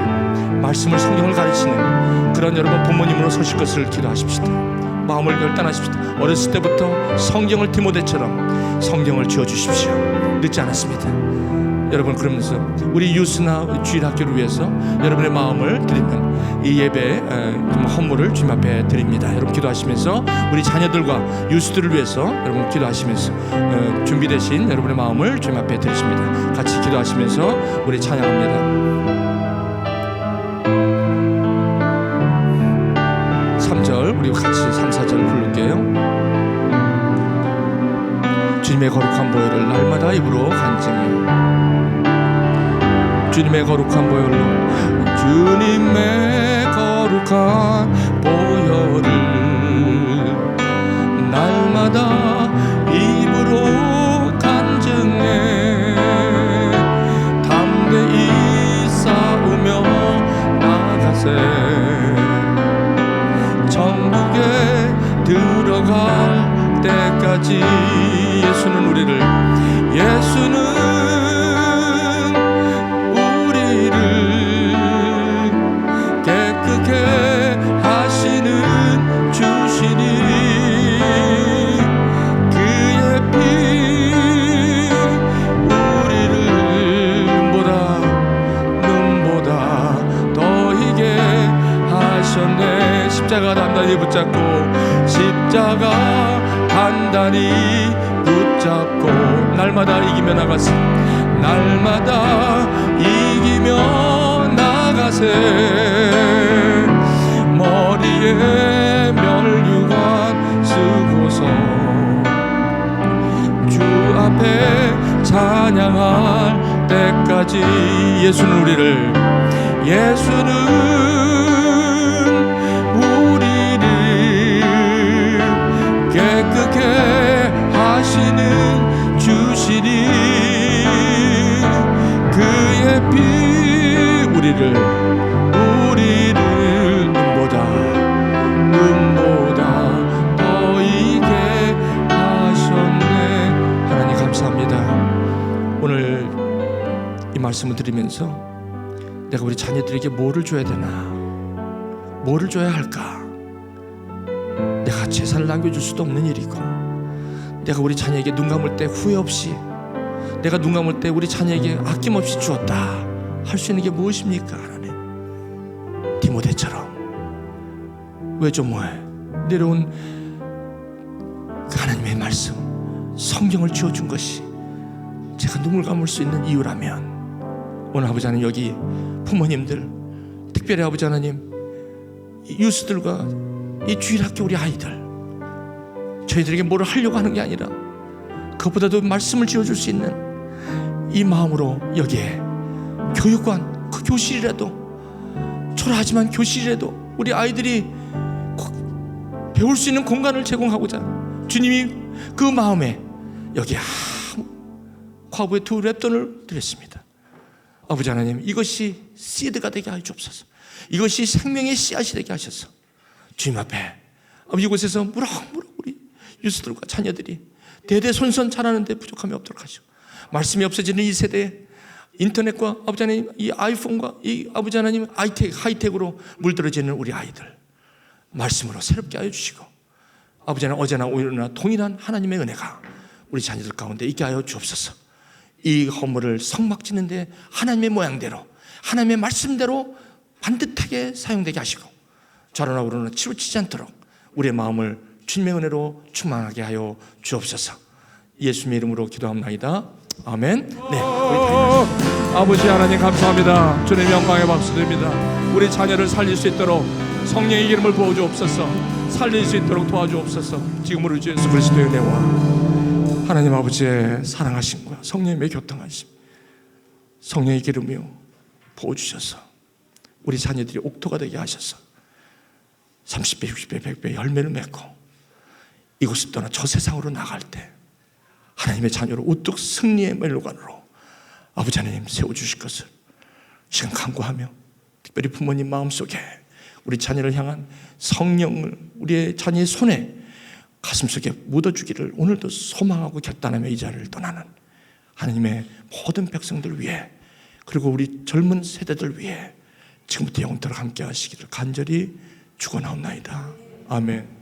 말씀을 성경을 가르치는 그런 여러분 부모님으로 서실 것을 기도하십시다. 마음을 결단하십시다. 어렸을 때부터 성경을 디모데처럼 성경을 지어주십시오. 늦지 않았습니다. 여러분 그러면서 우리 유스나 주일학교를 위해서 여러분의 마음을 드리는 이 예배 헌물을 주님 앞에 드립니다. 여러분 기도하시면서 우리 자녀들과 유스들을 위해서 여러분 기도하시면서 준비되신 여러분의 마음을 주님 앞에 드리십니다. 같이 기도하시면서 우리 찬양합니다. 3절 우리 같이 3, 4절 부를게요. 주님의 거룩한 보혈을 날마다 입으로 간증해. 주님의 거룩한 보혈로 주님의 거룩한 보혈을 날마다 입으로 간증해. 담대히 싸우며 나가세. 천국에 들어갈 때까지. 예수는 우리를 깨끗게 하시는 주시니 그의 피 우리를 눈보다 더이게 하셨네. 십자가 단단히 붙잡고 날마다 이기며 나가세. 날마다 이기며 나가세. 머리에 면류관 쓰고서 주 앞에 찬양할 때까지. 예수는 우리를 깨끗게 하시는 주시니 그의 피 우리를 눈보다 더이게 하셨네. 하나님 감사합니다. 오늘 이 말씀을 드리면서 내가 우리 자녀들에게 뭐를 줘야 되나, 뭐를 줘야 할까? 내가 재산을 남겨줄 수도 없는 일이고, 내가 우리 자녀에게 눈 감을 때 후회 없이, 내가 눈 감을 때 우리 자녀에게 아낌없이 주었다 할 수 있는 게 무엇입니까? 하나님, 디모데처럼 외조모에 내려온 그 하나님의 말씀, 성경을 지어준 것이 제가 눈물 감을 수 있는 이유라면, 오늘 아버지 하나님, 여기 부모님들, 특별히 아버지 하나님, 유스들과 이 주일학교 우리 아이들, 저희들에게 뭐를 하려고 하는 게 아니라 그것보다도 말씀을 지어줄 수 있는 이 마음으로 여기에 교육관, 그 교실이라도, 초라하지만 교실이라도 우리 아이들이 배울 수 있는 공간을 제공하고자 주님이 그 마음에 여기 과부에 2 랩돈을 드렸습니다. 아버지 하나님, 이것이 씨드가 되게 하여 주옵소서. 이것이 생명의 씨앗이 되게 하셔서 주님 앞에 이곳에서 무럭무럭 우리 유수들과 자녀들이 대대손손 자라는데 부족함이 없도록 하시고, 말씀이 없어지는 이 세대에 인터넷과 아버지 하나님 이 아이폰과 이 아버지 하나님 하이텍으로 물들어지는 우리 아이들 말씀으로 새롭게 하여 주시고, 아버지 하나님 어제나 오늘나 동일한 하나님의 은혜가 우리 자녀들 가운데 있게 하여 주옵소서. 이 허물을 성막 짓는데 하나님의 모양대로, 하나님의 말씀대로 반듯하게 사용되게 하시고, 좌로나 우로나 치우치지 않도록 우리의 마음을 주님의 은혜로 충만하게 하여 주옵소서. 예수님의 이름으로 기도합나이다. 아멘. 네, 아버지 하나님 감사합니다. 주님 영광의 박수 드립니다. 우리 자녀를 살릴 수 있도록 성령의 기름을 부어 주옵소서. 살릴 수 있도록 도와주옵소서. 지금으로 주 예수 그리스도의 은혜와 하나님 아버지의 사랑하심과 성령님의 교통하심, 성령의 기름이요 부어주셔서 우리 자녀들이 옥토가 되게 하셔서 30배, 60배, 100배 열매를 맺고 이곳을 떠나 저 세상으로 나갈 때 하나님의 자녀로 우뚝 승리의 멜로간으로 아버지 하나님 세워주실 것을 지금 간구하며, 특별히 부모님 마음속에 우리 자녀를 향한 성령을 우리의 자녀의 손에 가슴속에 묻어주기를 오늘도 소망하고 결단하며 이 자리를 떠나는 하나님의 모든 백성들 위해, 그리고 우리 젊은 세대들 위해 지금부터 영원토록 함께 하시기를 간절히 축원하옵나이다. 아멘.